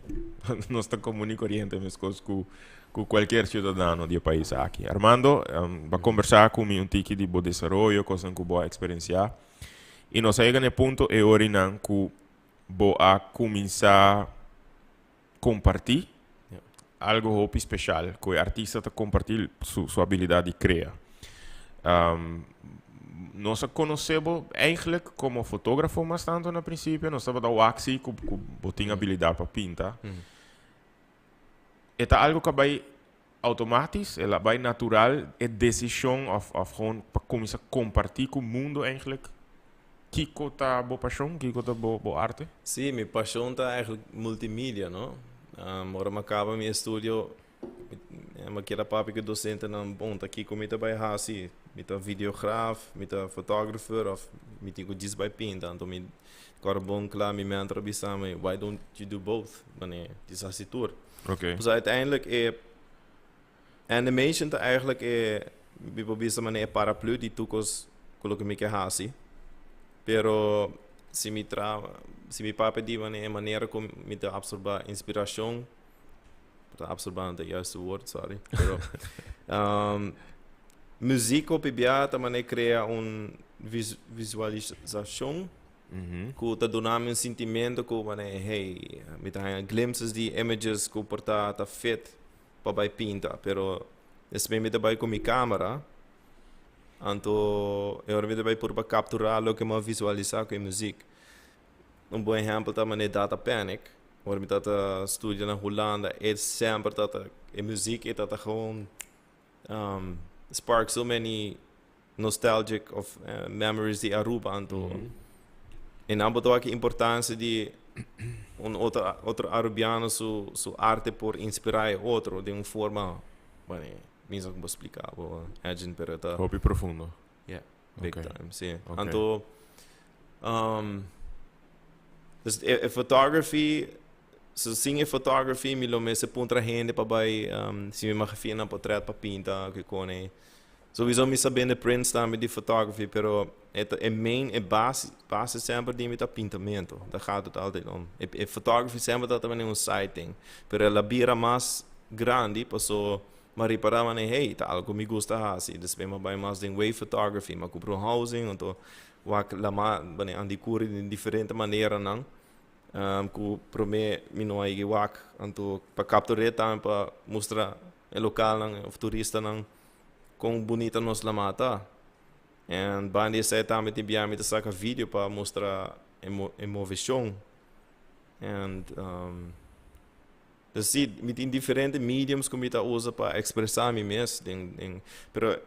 Nós tá comum e corrente mesmo com qualquer cidadão do país aqui. Armando vai conversar comigo um tique de bom desenvolvimento, coisas que boa experienciar. E nós chegamos no ponto e hora que vou começar a compartilhar algo especial, que o artista está compartilhando sua habilidade de criar. Nós conhecemos eigenlijk como fotógrafo bastante no princípio, nós estamos da waxi que tem habilidade para pintar. É algo que vai automatisch, ela vai natural, é decisão para começar a compartilhar com o mundo eigenlijk. Kiko tá boa paixão, Kiko tá boa arte? Sim, minha paixão tá eigenlijk multimídia, não? Agora me acaba meu estúdio, me quero papi que docente não bom, tá aqui comigo vai assim, me tá videógrafo, me tá fotógrafo, of me tenho diz by pinta, então me agora bom claro me entrevistar me, why don't you do both? Wanneer dis as tour. Okay. Dus uiteindelijk animation tá eigenlijk we probeer maar een paraplu die toekomst coloca me que hasi. Pero se me papi de uma maneira como me dá absorver inspiração, está absorbando é o juiste woord, sorry. Pero música opibia também cria visualização, que está dando sentimento que hey, me dá glimpses de images que porta tá fit para pintar, pero esse me dá com minha câmera. Então, eu realmente vai por capturar o que eu visualizar com a música. Bom exemplo também é Data Panic. Waar we dat studio na Holanda, é sempre dat a música é dat gewoon spark so many nostalgic of memories de Aruba. Então, e não botou aqui importância de outro arubiano su arte por inspirar outro de uma forma, bueno, mesmo como explicar, Edjean pereta. Hobby profundo. Yeah, big time, sim. Okay. Então, dus photography, so sim photography, me lo me se punta gente para vai, se me magafia na portrait para pintar, que cone. Sowieso me sabendo prints também de photography, pero é main, é base sempre de mita pintamento. Da gaat het altijd om. E photography sempre dat também um sighting, pero la bira mais grande, passou maar reparar man hey, tá algo me gusta assim, después me vai mais de wave photography, mas compro housing, então wak lama bane andi curi de diferente maneira não, que pro me não aí wak, então para capturar também para mostrar o local não, o turista não, com bonita nos lamata, e bandi sai também te biami te saca vídeo para mostrar emoção, and dus zie met in diferente mediums como eu uso para expressar me mesmo, pero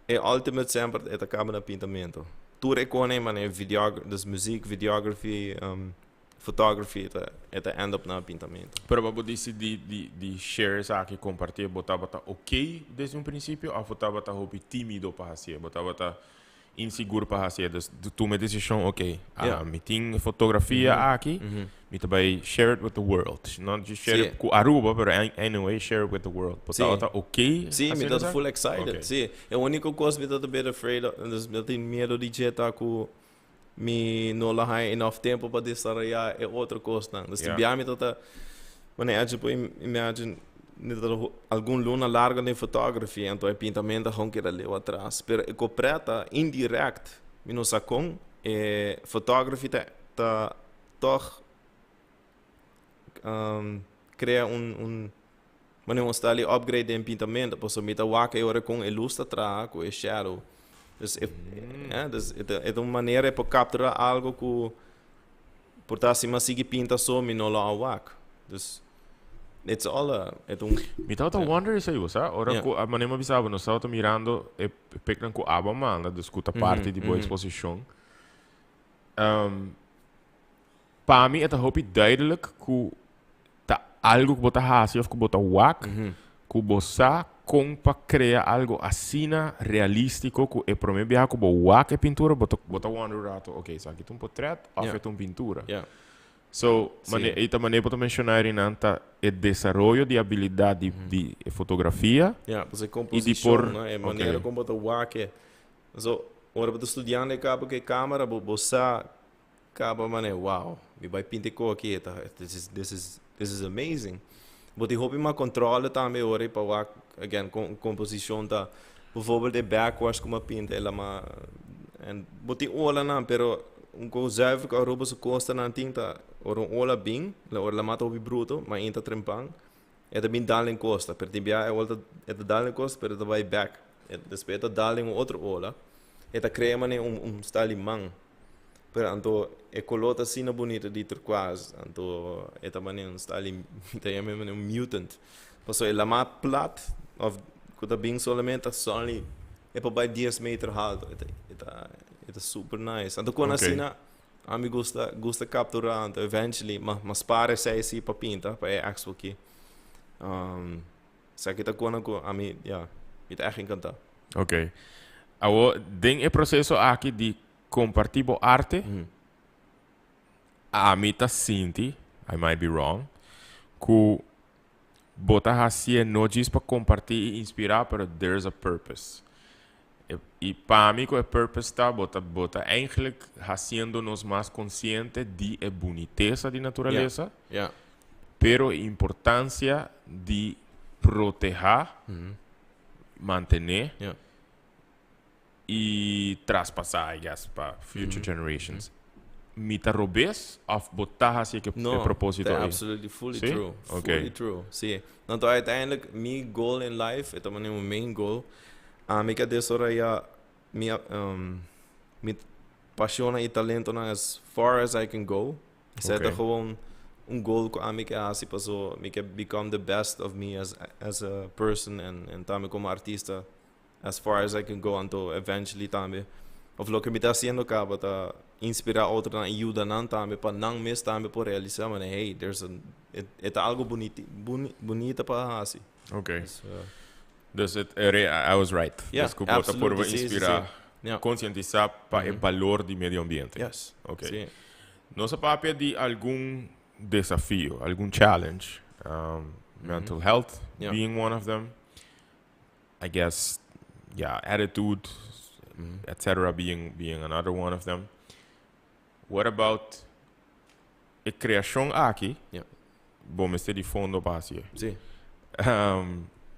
é ultimate sempre é a câmera pintamento. Tudo é com né videografia, dus muziek, videography, photography é end up na pintamento. Pero você disse de share aqui compartilhar, botava ok desde um princípio, ou botava hobby tímido para fazer, botava inseguro para fazer, tu me decisão ok, me tem fotografia aqui, me também share it with the world, not just share it com Aruba, but anyway share it with the world. Botava ok? Sim, me dá full excited. Sim, é a única coisa que me dá bem afraid, eu tenho medo de jetar com me não lá há enough tempo para desarrollar é outra coisa não. Dus die me dat wanneer je imagine algum luna larga de fotografia, então é pintamento com que ali atrás. Pero eu preta indirect, não sacou, fotografia tá toch cria mas não está ali upgrade em pintamento, posso meter waka e ora com luz atrás, com shadow. Dus é uma maneira para capturar algo que por estar acima sigue pinta só, me não lá wak. Dus it's all Me tava wonder isso aí, sabe? Ora que a maneira bisava, nós estava mirando e pegando com a aba mala, discuta parte de boa exposição. Para mim é hoop duidelijk que tá algo que bota hasi of que bota wak, que bossa com para criar algo assim realístico que é para mim biar que bo wak é pintura, bota wonder rato, ok, isso aqui é um portrait, ou é uma pintura. So, esta maneira para mencionar em anta é desenvolvimento de habilidade de fotografia. Você composição, né? É maneira como bota wak. So, ora para estudante acaba que câmera, bossa acaba mané, wow, me vai pintar com aqui, tá? This is amazing. But eu hoop maar controle também ora para wak, again, composição tá, bijvoorbeeld de backwash como pinta, ela ma, en but ola não, pero co zuiver que aruba se costa na tinta, ora ola bing, ora la mata obi bruto, ma inta trempang, é da bin daling costa, per tibia é da daling costa, pero da vai back, é despeta daling outro ola, é da crea mané style mang. Pero anto é colota assim na bonita de turquoise, anto é também style, tem mesmo mutant. Passo é mais plat, of quando bem solamente só ali é para 10 metros alto, é super nice. Anto quando assim a mim gosta capturar, anto eventually, mas para sai assim para pinta, para é expo aqui. Só que tá quando a mim, me tá echt encantado. Ok. Agora, tem o processo aqui de compartilhar arte, a mim tá sinti, I might be wrong, que botar assim não diz para compartilhar e inspirar, pero there's a purpose. E para mim, o purpose está bota eigenlijk fazendo-nos mais conscientes de a boniteza da natureza, pero a importância de proteger, manter e traspassar, I guess, para future generations. Mita robes of botar assim que é propósito aí? Absolutely fully true. Fully true. Sim. Então, uiteindelijk, meu goal in life, é também meu main goal. Ik heb dus minha passione e talento as far as I can go. Zet er gewoon goal aan ik als ik zo ik become the best of me as a person en também como artista as far as I can go until eventually também of lo que me está haciendo acaba tá inspirar outro na ajuda não também para não mes também por realizar mas hey there's é algo bonito para assim. Okay. Dus I was right. Desculpa por inspirar, conscientizar para o valor do meio ambiente. Yes. Ok. Sí. Nossa papel de algum desafio, algum challenge, mental health being one of them. I guess, attitude, etc. being another one of them. What about a criação aqui? Bom, este de fundo para si. Sí.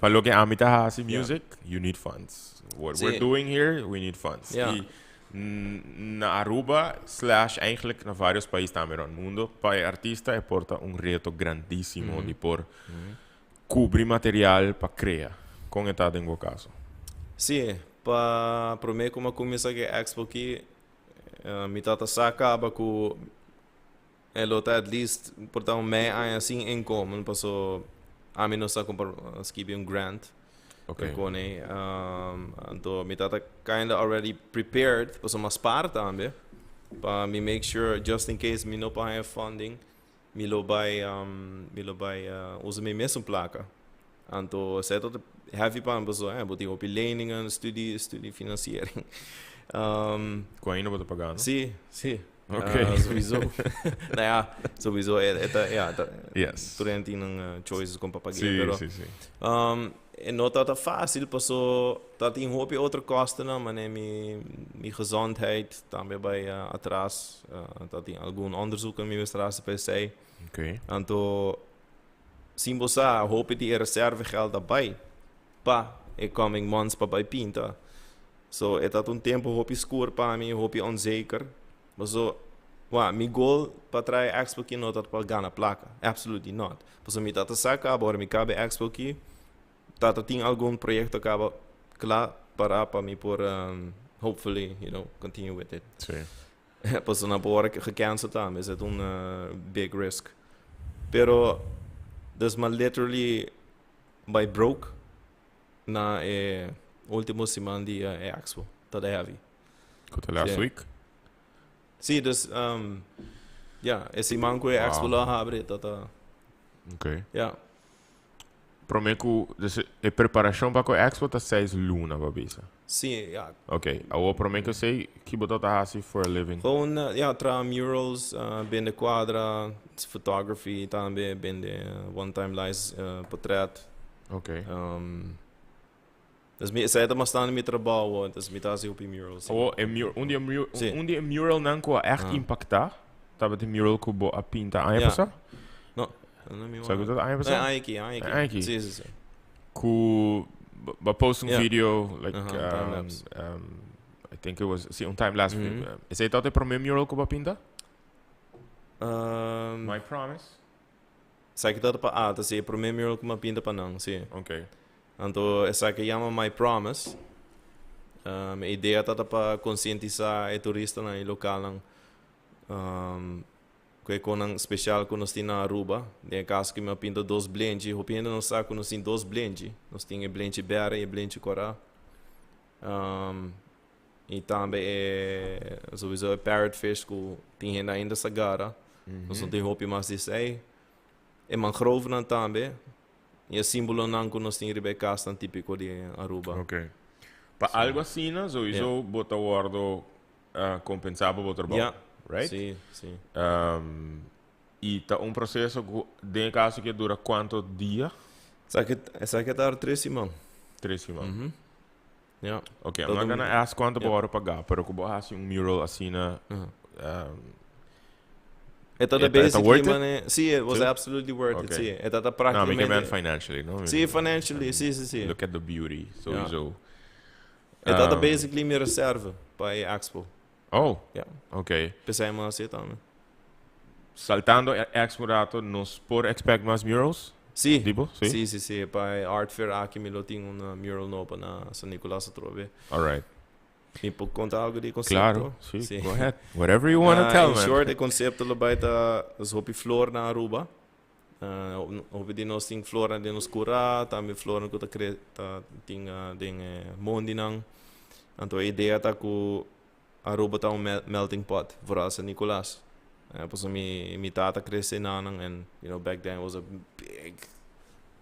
Para lo que amita hace music, you need funds. What we're doing here, we need funds. E na Aruba / eigenlijk na vários países também no mundo, para artista é porta reto grandíssimo de por cobrir material para criar. Com etado em caso. Sim, para mim como começa a expo aqui, me tata acaba com ela at least portar mei assim income, passou a mim não sabe como escrever grant. Okay. Então me tata kinda already prepared, passou uma parte também, para me make sure just in case me não para funding, me lo vai usa me mesmo placa. Então certo heavy para pessoa, botar op leningen, studie financiering. Com ainda vou pagar, não? Sim. Okay. Sowieso. Sowieso yes. Durante choices com pagar, sim. Não tá fácil, passou tá tem hoop outra kosten, mas minha gezondheid também vai atrás, tá tem algum onderzoek aan mijn straat per se. Okay. Então sim você hoop die reservegeld daarbij. Pa, coming months pa bij pinta. So, dat tempo hoop score pa mi, hoop onzeker. Maar so, mi goal pa try expo ki no dat pa gana plaka. Absolutely not. So mi tata saka abor mi cabe expo ki. Tata ting algun proyecto acaba klaar para pa mi por hopefully, continue with it. Sim. Pas na bora gecanceld aan, is het een big risk. Pero, dus maar literally by broke na último semana die expo. Dat heavy. Goed, last week? Sim, dus esse manco expo lá abre, dat Ok. ja. Promeco, dus a preparação para a expo tá 6 luna, babisa. Sim, ja. Ok. Awo promeco sei que botar tá hasi for a living. Gewoon, tra murals, binnen quadra, photography, também, binnen one-time lies, portret. Ok. Dus zij dat maar staan met trabalho, dus met als op murals. Onde mural não co echt impactar, tava de mural que bo a pinta a pessoa. No, não me Sabe dat a pessoa? Aqui. Sim. Ku ba post video like time-lapse. I think it was time lapse. Is it dat pro mural que bo pinta? My promise. Sai que dat pa dat se pro mural que ma pinta pa não, sim. Okay. Então, essa que chama My Promise. A ideia é para conscientizar o turista na local que com um especial que nós temos na Aruba. De caso que me pinta 2 blends, eu pinta não sabe que nós temos 2 blends. Nós temos blend berry e blend corá. E também sowieso parrotfish que tem ainda sagara. Nós não temos roupa mais disso aí. E mangrove não também. E o símbolo não que nós temos em casa é típico de Aruba. Ok. Para algo assim, sowieso bota o ordo compensado para o trabalho, right? Sim. E tá processo de caso que dura quanto dia? Essa que tá 3 semanas. 3 semanas. Yeah. Ok, I'm not gonna ask quanto para pagar, pero que boa mural assim na It's basically money. See, it was absolutely worth it. See, it's no, make it financially, no? See, financially, see. Look at the beauty, sowieso. It's basically my reserve para a expo. Oh, yeah. Ok. Pensei mais assim também. Saltando a expo dato, nos por expect mais murals? Sim. Tipo? Sim. Para Art Fair aqui me tem mural novo na San Nicolás Trove. Alright. Me pode contar algo de conceito? Claro, sim. Go ahead. Whatever you want to tell, man. In short, o conceito lá vai tá os hopi flor na Aruba. Hopi de nós tem flor de nos cura, também flor que tá tem mondi nang. Então a ideia tá que Aruba tá melting pot voor San Nicolás. Pues mi tata cresce nanang and back then was a big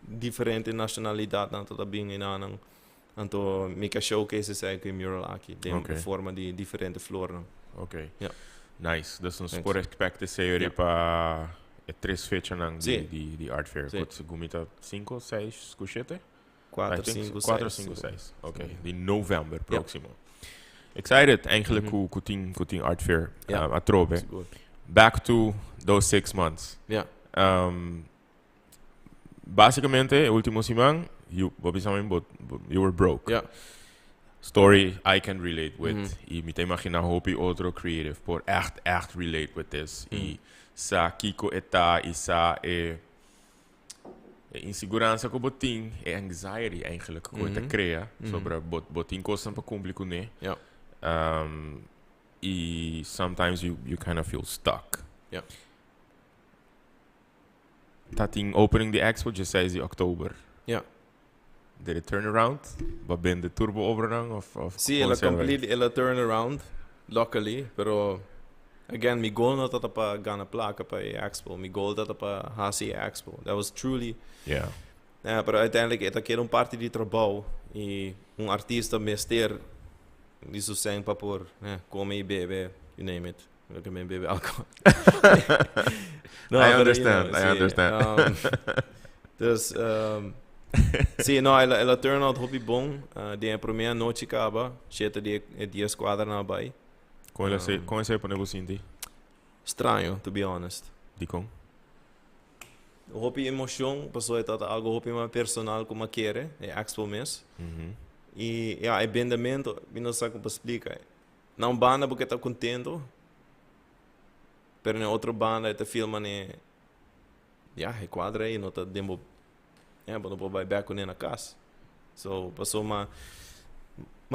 differente nationalidade nanto tá bem nanang. Então, mica showcases é que mural aqui, tem forma de diferente flor. Ok. Yeah. Nice. Dus ons por expecte se para 3 fechas de Art Fair. Quanto gumita 5, 6, 7? 4, 5, 6. Ok. De november próximo. Excited eigenlijk ku ting Art Fair a trove. Back to those 6 months. Yeah. Basicamente, último semana you were broke. Yeah. Story I can relate with. E me te imagina hopi outro creative por echt relate with this. E sa kiko eta e sa insegurança que botin e anxiety eigenlijk que te crea sobre botin coisas para cumprir com né. Yeah. E sometimes you kind of feel stuck. Yeah. Dat in opening the expo just says Oktober. Yeah. Did it turn around? Wat ben de turbo overgang of Sí, ela completely ela turn around, luckily, pero again, mi goal not dat pa gana placa pa expo, mi goal dat pa hasi expo. That was truly pero uiteindelijk het aqui parte de trabalho e artista mester isso sem pa por, come e bebe, you name it. Look at me, baby, alcohol. No, I understand. Dus, sim, não, ela turn out hobby bom. De primeira noite acaba, cheta de 10 quadras na bai. Como você pode negocinti? Estranho, to be honest. Di com? Hopi emoção, passou é algo hopi mais personal como quer, é expo mês. E é bendamento, não sei como explicar. Não banda porque está contento, pero na outra banda está filmando, é quadra aí, não está demo, não pode back com na casa. So passou uma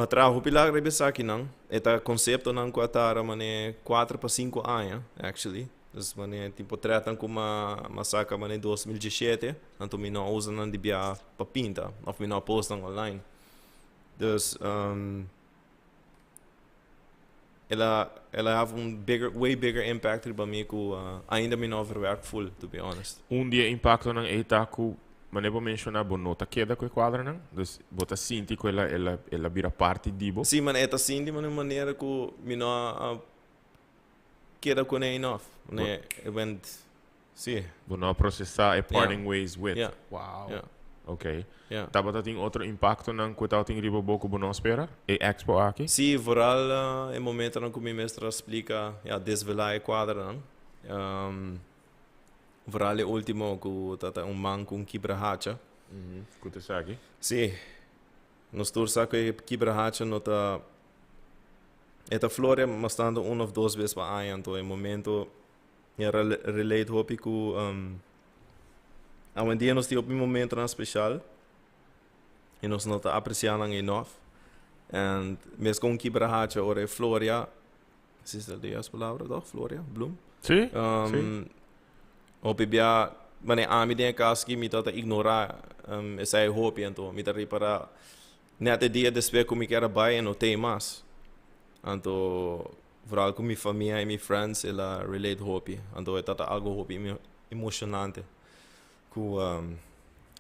trabalho pilar rebesa aqui não, é conceito não quatara, mané 4 para 5 anos, actually. Dus mané tipo tratam com uma saca mané 2017, então me não usa não de bia para pinta, ou me não postam online. Dus ela have way bigger impact para mim que ainda me não verwerk full, to be honest. Dia impacto não é que mas vou mencionar bonota queda com o quadro não, dus bota sinti que ela vira parte dibo. Sim, mas é assim de uma maneira que me não queda com é enough, né? Event, sim. Vou não processar parting ways with. Yeah. Wow. Yeah. Ok. Yeah. Tá bota tem outro impacto não que tá tem ribo boco bono espera? E expo aqui? Sim, vooral em momento não que minha mestra explica, desvelar o quadro não. Vooral o último que tata man com quebra-hacha. Kuta aqui? Sim. Nos tursa que quebra-hacha não tá esta flor é bastante uma ou duas vezes para ano, então em momento relate hopi que a um dia nós temos um momento não especial e nós não tá apreciando enough. And mesmo com quebra-hacha ora é flor se é as palavras doch flor bloom. Sim. Sim. Hopi bia mané ami den kaski mi tata ignorar essa é hopi então mi tari para nete dia despe como que era bai no tem mais. Então vooral com minha família e meus friends ela relate hopi. Então é tata algo hopi emocionante que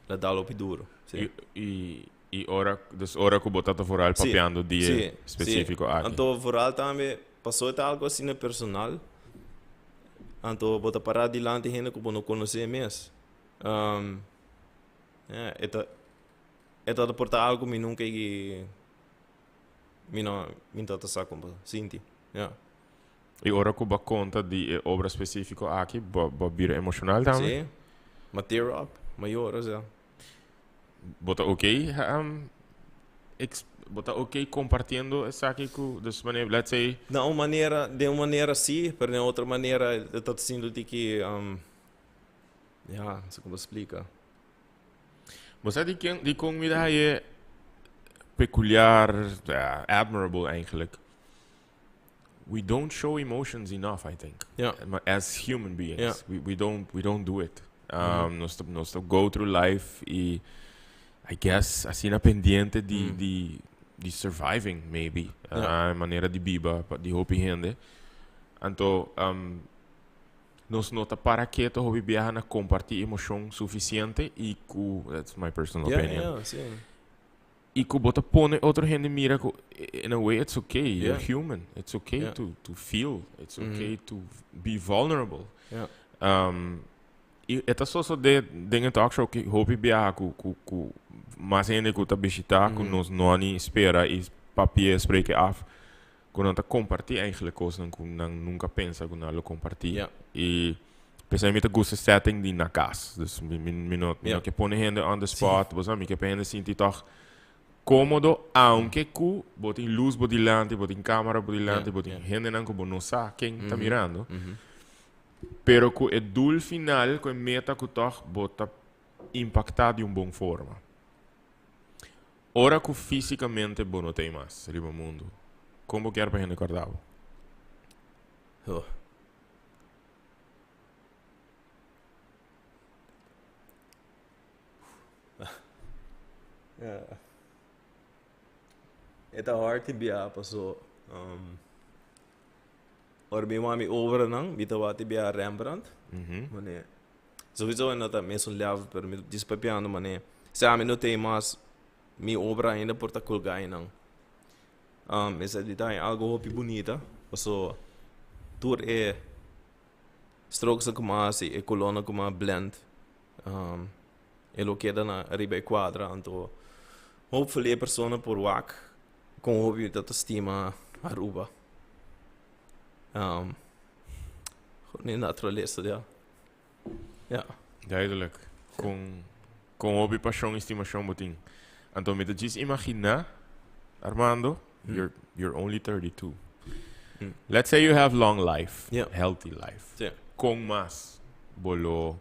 la dá hopi duro. E ora que botata vooral papiando dia específico aqui. Então vooral também passou algo assim personal. Então, bota parar dilante gente que não conhece mesmo. É portar algo que nunca me tata saco sinti. E ora que ba conta de obra específica aqui, ba vira emocional também? Sim. Material up, maior, já. Bota ok, bota ok compartilhando essa aqui com, dus maneira, let's say... De uma maneira sim, mas de outra maneira, está sendo de que, não sei como explicar. Você die comida é peculiar, admirable eigenlijk. We don't show emotions enough, I think. Yeah. As human beings, Yeah. we don't do it. Nós go through life e I guess assim na pendiente de surviving maybe, maneira de biba, de hopi rende. Então, nós nota para que to hopi viaja na compartilhar emoção suficiente e ku, that's my personal opinion. E que bota pone outro gente mira in a way it's okay, you're human, it's okay to feel, it's okay to be vulnerable. E esta só de dingen talk show que hopi viaja ku mas gente que tá visitar que nós não espera e papier spreken af quando tá compartilhar eigenlijk coisas que nunca pensa que não compartilhar e principalmente gosta setting de na casa dus me que põe gente on the spot você me que pensa sentir toch cómodo aunque que botem luz bodilante botem câmera bodilante botem gente não que não sabe quem tá mirando pero que o dul final que meta que toch bota impactar de boa forma. Ora que fisicamente bom não tem mais no mundo. Como que era para gente acordar? É hard to be passou. Ora bem mami over não, bita wati bia Rembrandt. Mané. Sowieso não tá mesmo leve para me despapiando mané. Se a mim não tem mais minha obra ainda por tá colgar não. Essa detalhe algo hopi bonita, passou tour strokes como assim, e coluna como blend. Ele queda na riba quadra, então hopefully a pessoa por wak com hobby dat estima Aruba. Nem naturaleza, ja. Duidelijk. Com hobby, paixão e estimação, botin. Então, me diz, imagina, Armando, you're only 32. Let's say you have long life, healthy life. Yeah. Com mas, bolo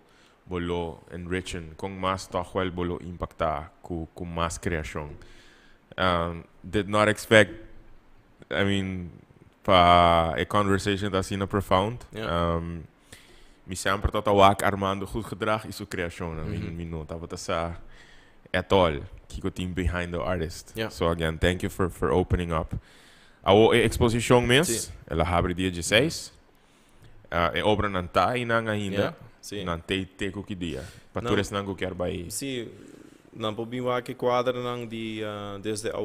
enrichen, com mas toch wel bolo impacta, com mas criação. Did not expect, I mean, pa a conversation that's in a profound. Yeah. Mi sempre tot awak Armando Goedgedrag is a creation. I mean, mi nota wat sa at all. Kiko team behind the artist. Yeah. So again, thank you for opening up. Awo exposition mes, Sí. ela abre dia 16. E obra nan ta inang ainda. Yeah. Sí. Nan te ko ki dia. Não. Patures nan ko kyar bai. Sim, não podemos que quadra não desde a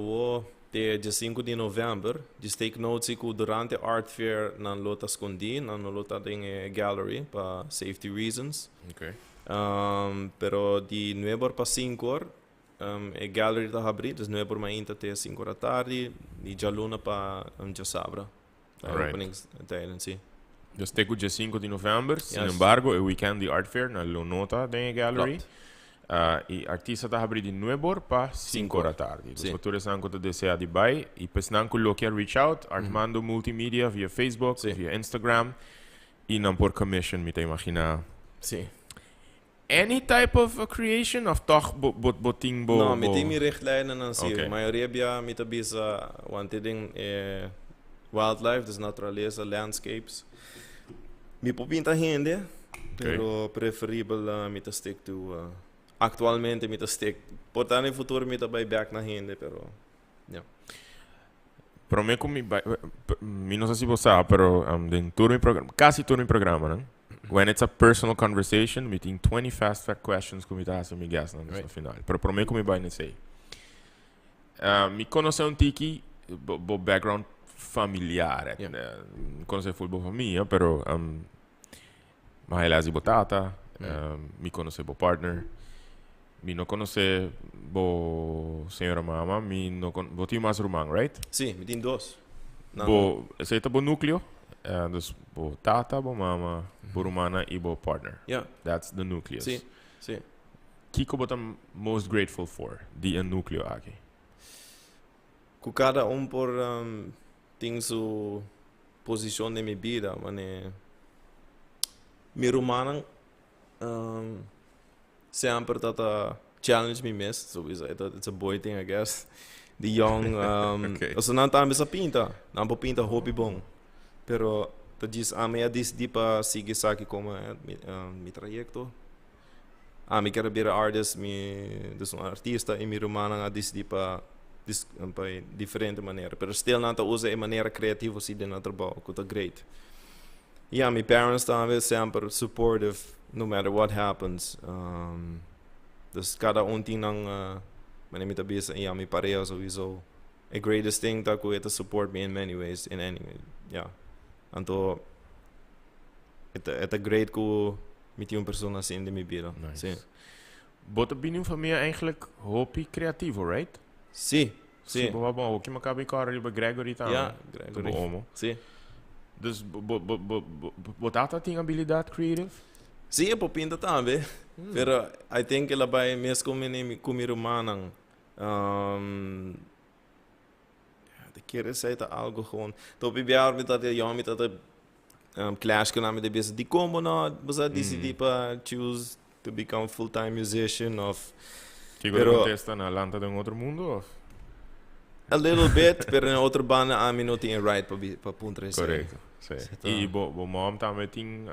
de 5 de novembro. Just take note que durante a art fair não lota escondi, não lota em gallery para safety reasons. Okay. Pero de 9 para 5 a gallery está aberta, dus 9 para 1 até 5 da tarde, e já luna para já sabra. Alright. Openings tijden, sim. Dus teko dia 5 de novembro, sin embargo, o weekend de art fair na lo nota da gallery. E artista tá abrindo de 9 para 5 da tarde. Dus wat toeres aan de DCA die bij. E pues nan coloque reach out, Armando Multimedia via Facebook, via Instagram. E nan por commission, me te imagina. Sim. Any type of creation of toch boting bo? No, met die richtlijnen dan zie je. Okay. Maioria bia met bisa wanting wildlife, dus naturaleza, landscapes. Mi popinta gente, pero preferível met a stick to actualmente met a stick. Portanto in futuro met bij back na gente, pero ja. Pero me comi mi no sé si vos sabe, pero den turno programa, casi turno programa, ¿no? When it's a personal conversation, meeting 20 fast fact questions como está haciendo mi guest no final. Pero por mí como vai nesse. Mi conoce un tiki bo background familiar. Conoce futebol família, pero mas ela é botata, mi conoce bo partner. Mi no conoce bo senhora mama, mi no bo tio mais irmão, right? Sim, me tem dois. Bo, esse é bo núcleo. Dus bo tata, bo mama, bo romana e bo partner. Yeah. That's the nucleus. Sim, sim. Kiko what I'm most grateful for, die núcleo aqui. Com cada por tem sua posição na minha vida, mas minha romana sempre tata challenge me miss, so it's a boy thing I guess. The young, Okay. also não tá a pinta, não pode pinta hobby bom. Pero to diz a minha diz di pa sige sa ki como mi trayecto. A mi quero ser artist, mi dus artista e mi romana nga diz di pa diferente maneira. Pero still não tá usa e maneira criativa si de na trabalho, que tá great. Yeah, my parents também sempre supportive no matter what happens. Dus cada ting ng manimit abisa iya mi pareho sowieso. A greatest thing that could support me in many ways in any yeah. Anto het great ko met een persoon assim in de minha vida. Nice. Bota binnen van mij eigenlijk hobby creativo, right? Sim, sim. Sim, bom, o que me acaba de Gregory também. Ja, Gregory. Sim. Dus botata tem habilidade creative? Sim, é popinta também. Pero I think ela vai mesmo com minha irmã. De keren zei het algo gewoon. Toen bij jou met dat jongen met dat clash kunnen met de business. Die komen nou, was dat die choose to become full-time musician of. Pero contesta na landa de outro mundo of? A little bit, pero in outra banda a mim não tinha right para punta isso. Correto. Sim. E bo mom também tem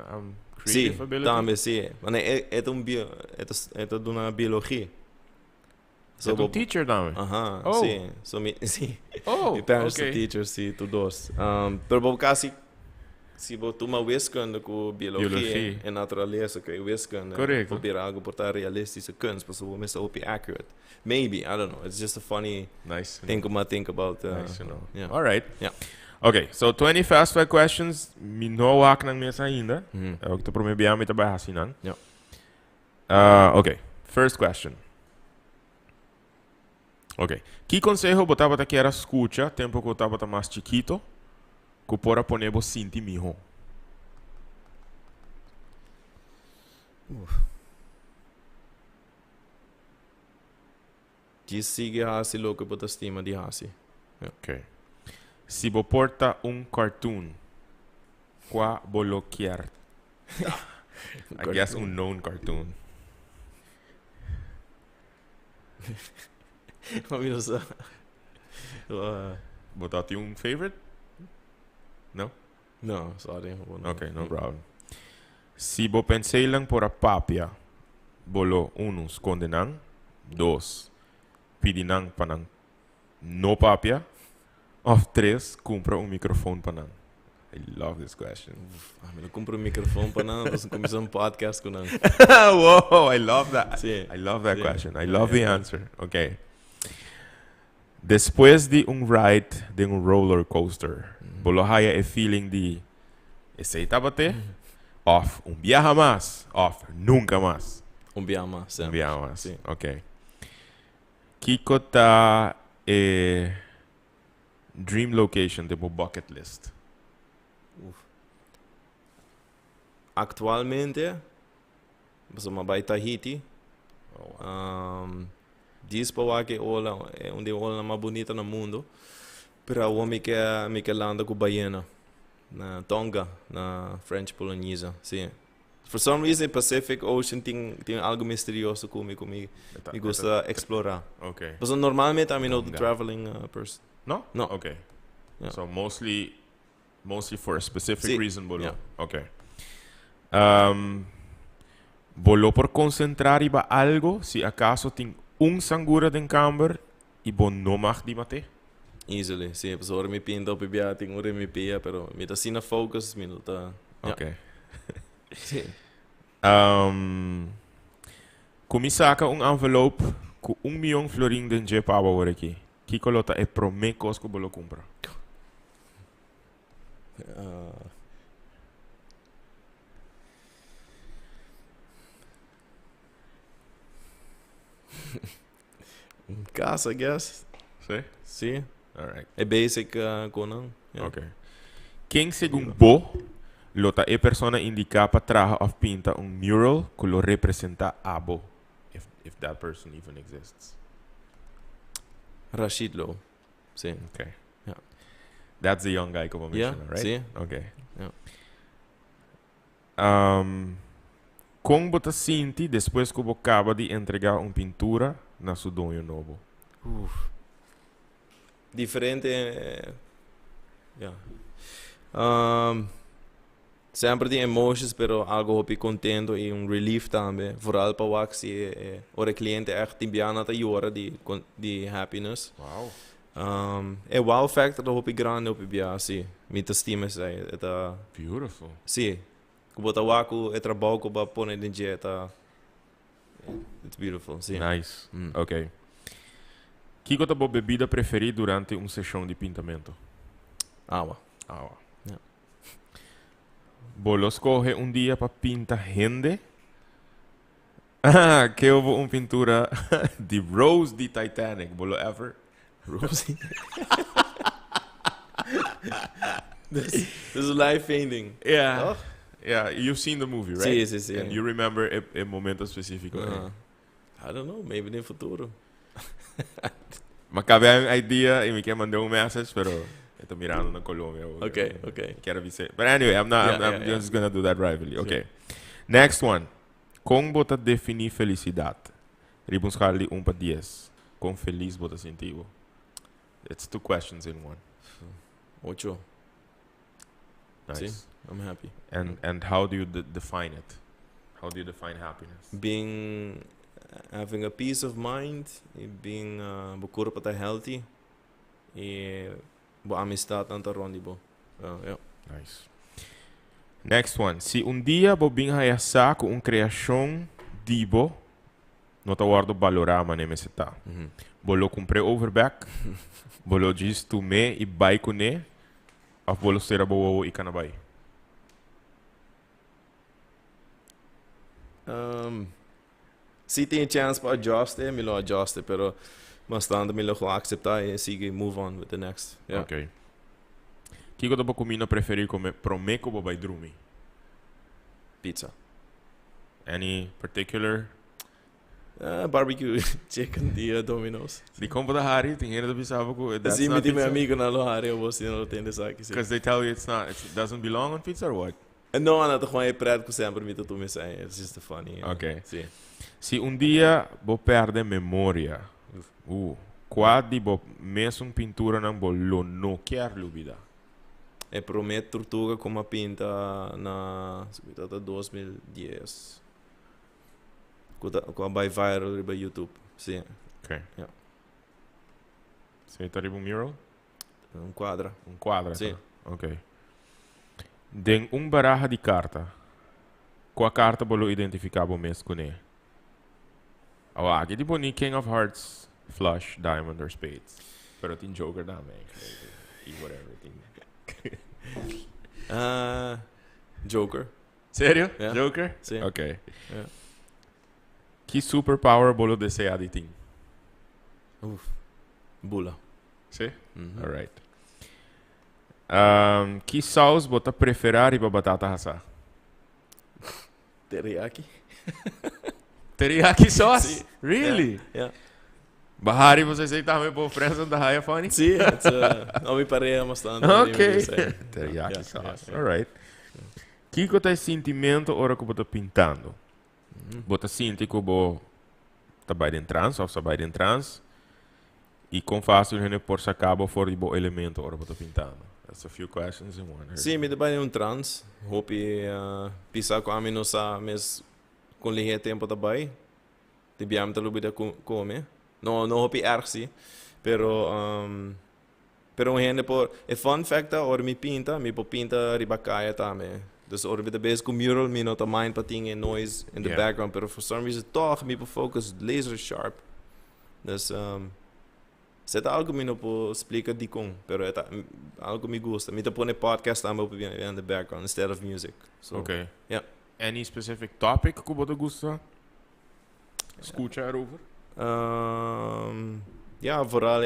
creative ability? Sim, também sim. Mas é uma biologia. So a teacher também? Aham, oh. Sim. So, sim. Oh, my parents okay. are teachers, sim, todos. Pero kasi, se tu uma wiskunde com biologia e natureza, que wiskunde, probeer algo portar realistische kunst, maar zo meestal op accurate. Maybe, I don't know. It's just a funny thing to think about. Nice to know. Yeah. All right. Yeah. Okay, so 20 fast fact questions. Mi no wak nang mesa ainda. Eu te prometo me trabalhar assim, não? Yeah. Okay, first question. Ok. Que consejo botava que era escucha tempo que eu estava mais chiquito que pora poner bo sinti mijo? Sigue hasi logo bota estima di hasi. Ok. Se você porta cartoon, qual bloquear? I guess known cartoon. Minus Botaste favorite? No? no, sorry. Okay, no problem. Se você pensei lang por a papia, bolo unus condenang, dos pedinang panang no papia, of tres compra microfoon panang. I love this question. Me compro un microfoon para nada, pues comienzo un podcast con él. Whoa, I love that. Sí. I love that Sí. question. I love the answer. Okay. Después de ride de roller coaster, bolo haya e feeling de ese tabate, off viaja más, off nunca más. Un viaje más. Un viaje más. Sí. Okay. Kiko ta dream location de bo bucket list. Actualmente, somos bij Tahiti. Oh, wow. Diz para que ola é onde ola mais bonita no mundo. Para o me que landa com baiana na Tonga, na French Polynesia. Sim. For some reason, Pacific Ocean tem algo misterioso comigo. Me gusta explorar. Okay. Mas normalmente I'm not a traveling person. No? No. Okay. Yeah. So mostly for a specific reason, bolo. Yeah. Okay. Bolo por concentrar iba algo, si acaso ting sangura den camber, ibo no mag di mate. Easily. Sim, pues ora me pinta op bia, ting ora me pia, pero me tá sina focus, me não tá. Okay. Sim. Kumi saka envelope ku milhão florin den je paba ora aqui. Kiko lota e promekos ko bolo compra. Casa, I guess. Sí? Sim. Alright. É basic konang. Yeah. Okay. Quem segundo bo lota e persona indica para traja of pinta mural que lo representa abo, if that person even exists. Rashid Low. Sim. Okay. Yeah. That's the young guy como Yeah, mencionar, right? sí. Okay. Yeah. Como bota sinti depois que acaba de entregar pintura na su dono novo? Diferente. Yeah. Sempre tem emotions, pero algo hopi contento e relief também. Vooral para o que o cliente echt in bijna te jaren die happiness. Wow. É wow factor dat hopi grande hopi bijna sim. Met estima sei. Beautiful. Sim. Kubota waku e trabalho kuba pone de dieta. It's beautiful. Sim. Nice. Okay. Que é a bebida preferida durante sessão de pintamento? Água. Água. Yeah. Bolo escoge dia para pintar gente. Ah, que houve pintura de Rose de Titanic. Bolo ever? Rosie. This is life painting. Yeah. Oh? Yeah, you've seen the movie, right? Sim. And you remember a momento específico. I don't know, maybe no futuro. Mas cabe uma ideia e me quer mandar message, pero estou mirando na Colômbia. Okay. Quero dizer. But anyway, I'm just gonna do that privately. Okay. Next one. Como bota definir felicidade? Ribons de 1 para 10. Quão feliz bota sentivo? It's 2 questions in one. 8. Nice. See? I'm happy. And how do you define it? How do you define happiness? Having a peace of mind, being corpo tá healthy, e boa amistade anta rondi bo. Yeah. Nice. Next one. Se dia bo bing hayasa com criação dibo, não tá guardo valorar mané me se tá. Bolo compre overback, bolo diz tu me e bai kune, of bolo sera bo e canabai. Se tem chance para ajuste, me lo ajuste, pero bastante me lo aceitar e seguir move on with the next. Yeah. Okay. Que do comida preferir comer promeco bo bai drumi? Pizza. Any particular? Barbecue chicken di Domino's. Die komt de Hari, tem gente que sabe que that's Sim, not mi pizza. amigo na lohari eu vou não tem dessa aqui. Because they tell you it doesn't belong on pizza or what? Não, não, gewoon je praat com sempre me tu me sai. It's just funny. Ok. Sim. Se dia vou perder memória, quando vou mesmo pintura não vou não quer lubida. Eu prometo tortuga com uma pinta na 2010. Com a by viral by YouTube. Sim. Ok. Yeah. Você está um mural? Quadra. Quadra? Sim. Tá? Ok. Den baraja de carta. Qual carta vou identificar o mês com ele? Aqui tipo ni King of Hearts, Flush, Diamond or Spades. Pero tem Joker também. E whatever. Joker. Sério? Yeah. Joker? Sim. Ok. Yeah. Que superpower bolo desejar de ti? Bula. Sim? Mm-hmm. Alright. Que sauce bota preferir para batata assar? Teriyaki. Teriyaki sauce? Sim. Really? Yeah. Bahari, você sei também por friends da Haya Funny? Sim, não me parei bastante. Ok. Teriyaki sauce. Alright. Que é o sentimento hora que você pintando? Você sente que você está bem em trans ou está bem em trans e com fácil gente por se acaba fora de elemento hora que você pintando? That's a few questions in one. Sim, me dá um trans. Hope pisar com a mim não sa mes com lihe tempo também. Tibiam talo bida come. No hope erg pero gente por a fun fact or me pinta ribacaya também. Dus or with the base com mural me not a mind pating and noise in the background, pero for some reason toch me focus laser sharp. Dus se tá algo me não po explica di com, pero é algo me gusta. Me tá pone podcast também up in the background instead of music. So, Okay. Yeah. Any specific topic que você gosta? Escuta erover? Ja, vooral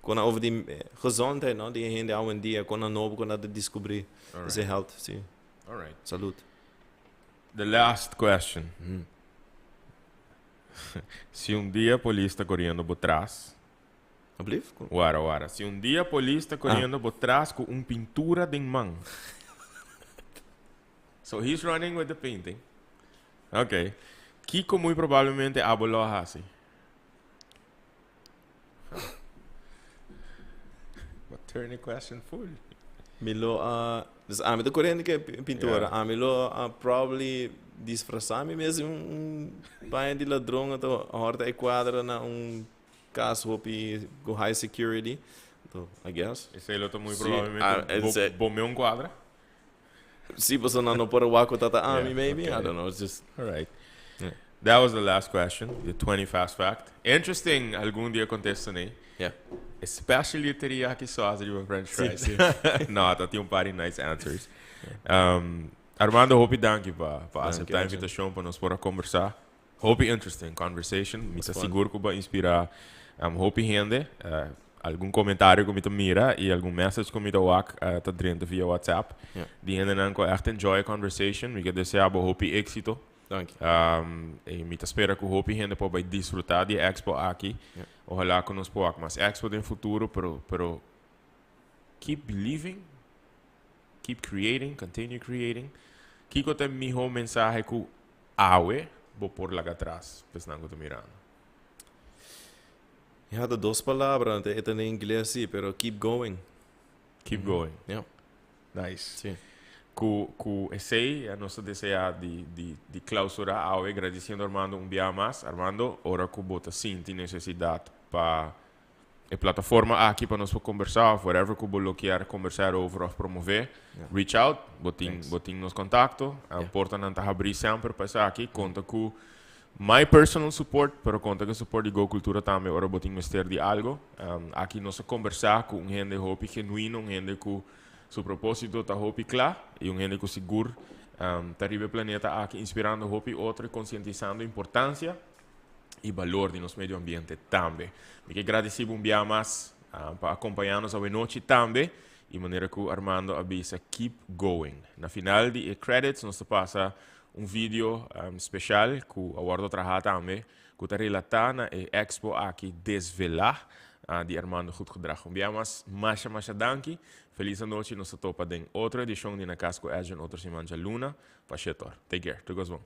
kon over die gezondheid, no? Die gente ao dia, kon novo, kon dat descobrir. Dus é health, sim. All right. Salut. The last question. Se dia a polícia está correndo por trás, Alblieft? Wara. Se dia a polícia está correndo por trás com pintura de mão. So he's running with the painting. Okay. Kiko muy provavelmente aboló assim. But turn the question full. Milo, dus me de corrente que pintura. Milo, probably disfrazar-me mesmo pai de ladrão, então a horta é quadra na caso com high security. So, I guess. Esse aí muito provavelmente bombeou quadra. Sim, você não pode walk without the army, maybe? Okay. I don't know, it's just... All right. Yeah. That was the last question, the 20 fast fact. Interesting, algum dia contesta, né? Yeah. Especially teriyaki sauce de French fries. Sim. No, that tinha party nice answers. Armando, hope danke para aceitar a invitação para nós poder conversar. Hope interesting conversation. Me está seguro que vai inspirar. Hope gente. Algum comentário que me mira e algum message que me wak tá dentro via WhatsApp. Die gente não echt enjoy a conversation. Me quer desejar hope éxito. Dank je. E me espera que hope gente pode desfrutar de expo aqui. Ojalá que nos possa mais expo no futuro, pero keep believing, keep creating, continue creating. Kiko tem meu mensagem que awe vou por lá atrás, pensando que mirando. Ja, de dos palavras, é em inglês sim, pero keep going. Keep going. Yeah. Nice. Sim. Com esse a nossa deseja de clausurar ao agradecendo Armando dia mais. Armando, ora que bota sente necessidade para a plataforma aqui para nós conversar, whatever que você quer conversar over ou promover, reach out, botem nos contato, a porta não está abrir sempre para estar aqui, conta com my personal support, pero conta com o suporte de Go Cultura também, ora botem mister de algo, aqui nós conversar com gente hope genuíno, gente com seu propósito está hope claro e gente com seguro, tá ribe planeta aqui inspirando hope outro, conscientizando a importância e valor de nosso meio ambiente também. Me agradeço um dia mais para acompanhar-nos hoje noite também e maneira que o Armando avisa keep going. Na final de credits nós passa um vídeo especial que o aguardo trabalhar também, que está relatado na expo aqui Desvelar, de Armando Goedgedrag. Mas danki. Feliz noite, nos topa em outra edição de na casco Edjean, outra semana luna. Pachetor. Take care. Tudo bom.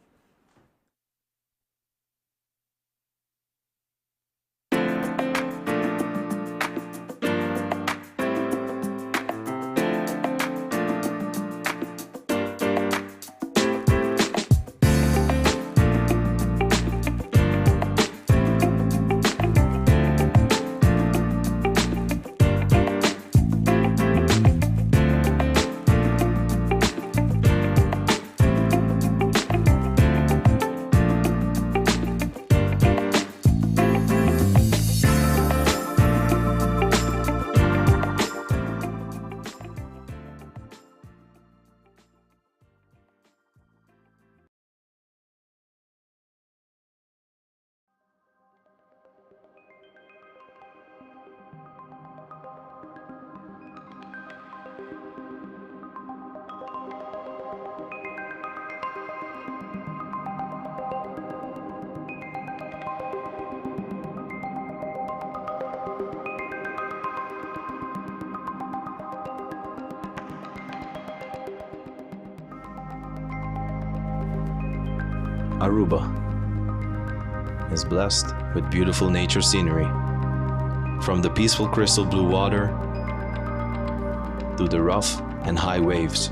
Aruba is blessed with beautiful nature scenery, from the peaceful crystal blue water to the rough and high waves.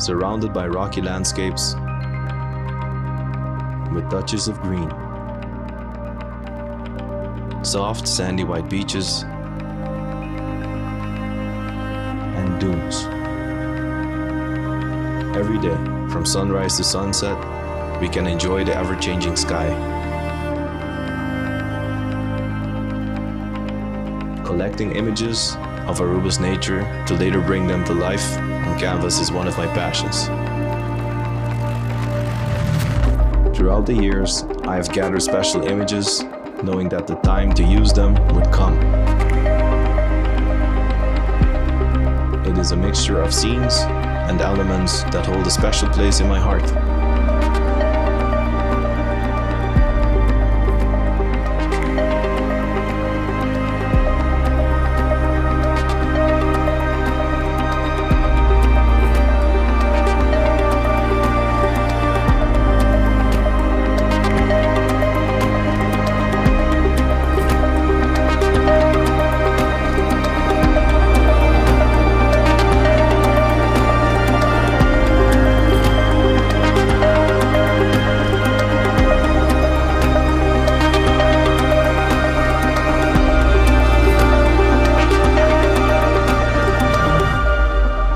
Surrounded by rocky landscapes with touches of green, soft sandy white beaches and dunes. Every day, from sunrise to sunset, we can enjoy the ever-changing sky. Collecting images of Aruba's nature to later bring them to life on canvas is one of my passions. Throughout the years, I have gathered special images, knowing that the time to use them would come. It is a mixture of scenes and elements that hold a special place in my heart.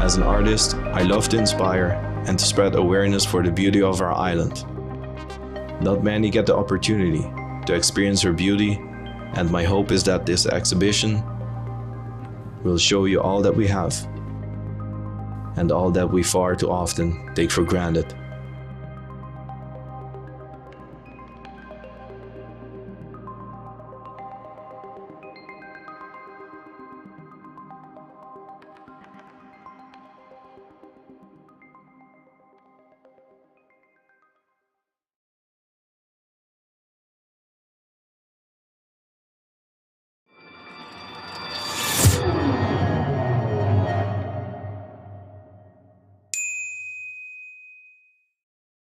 As an artist, I love to inspire and to spread awareness for the beauty of our island. Not many get the opportunity to experience her beauty, and my hope is that this exhibition will show you all that we have and all that we far too often take for granted.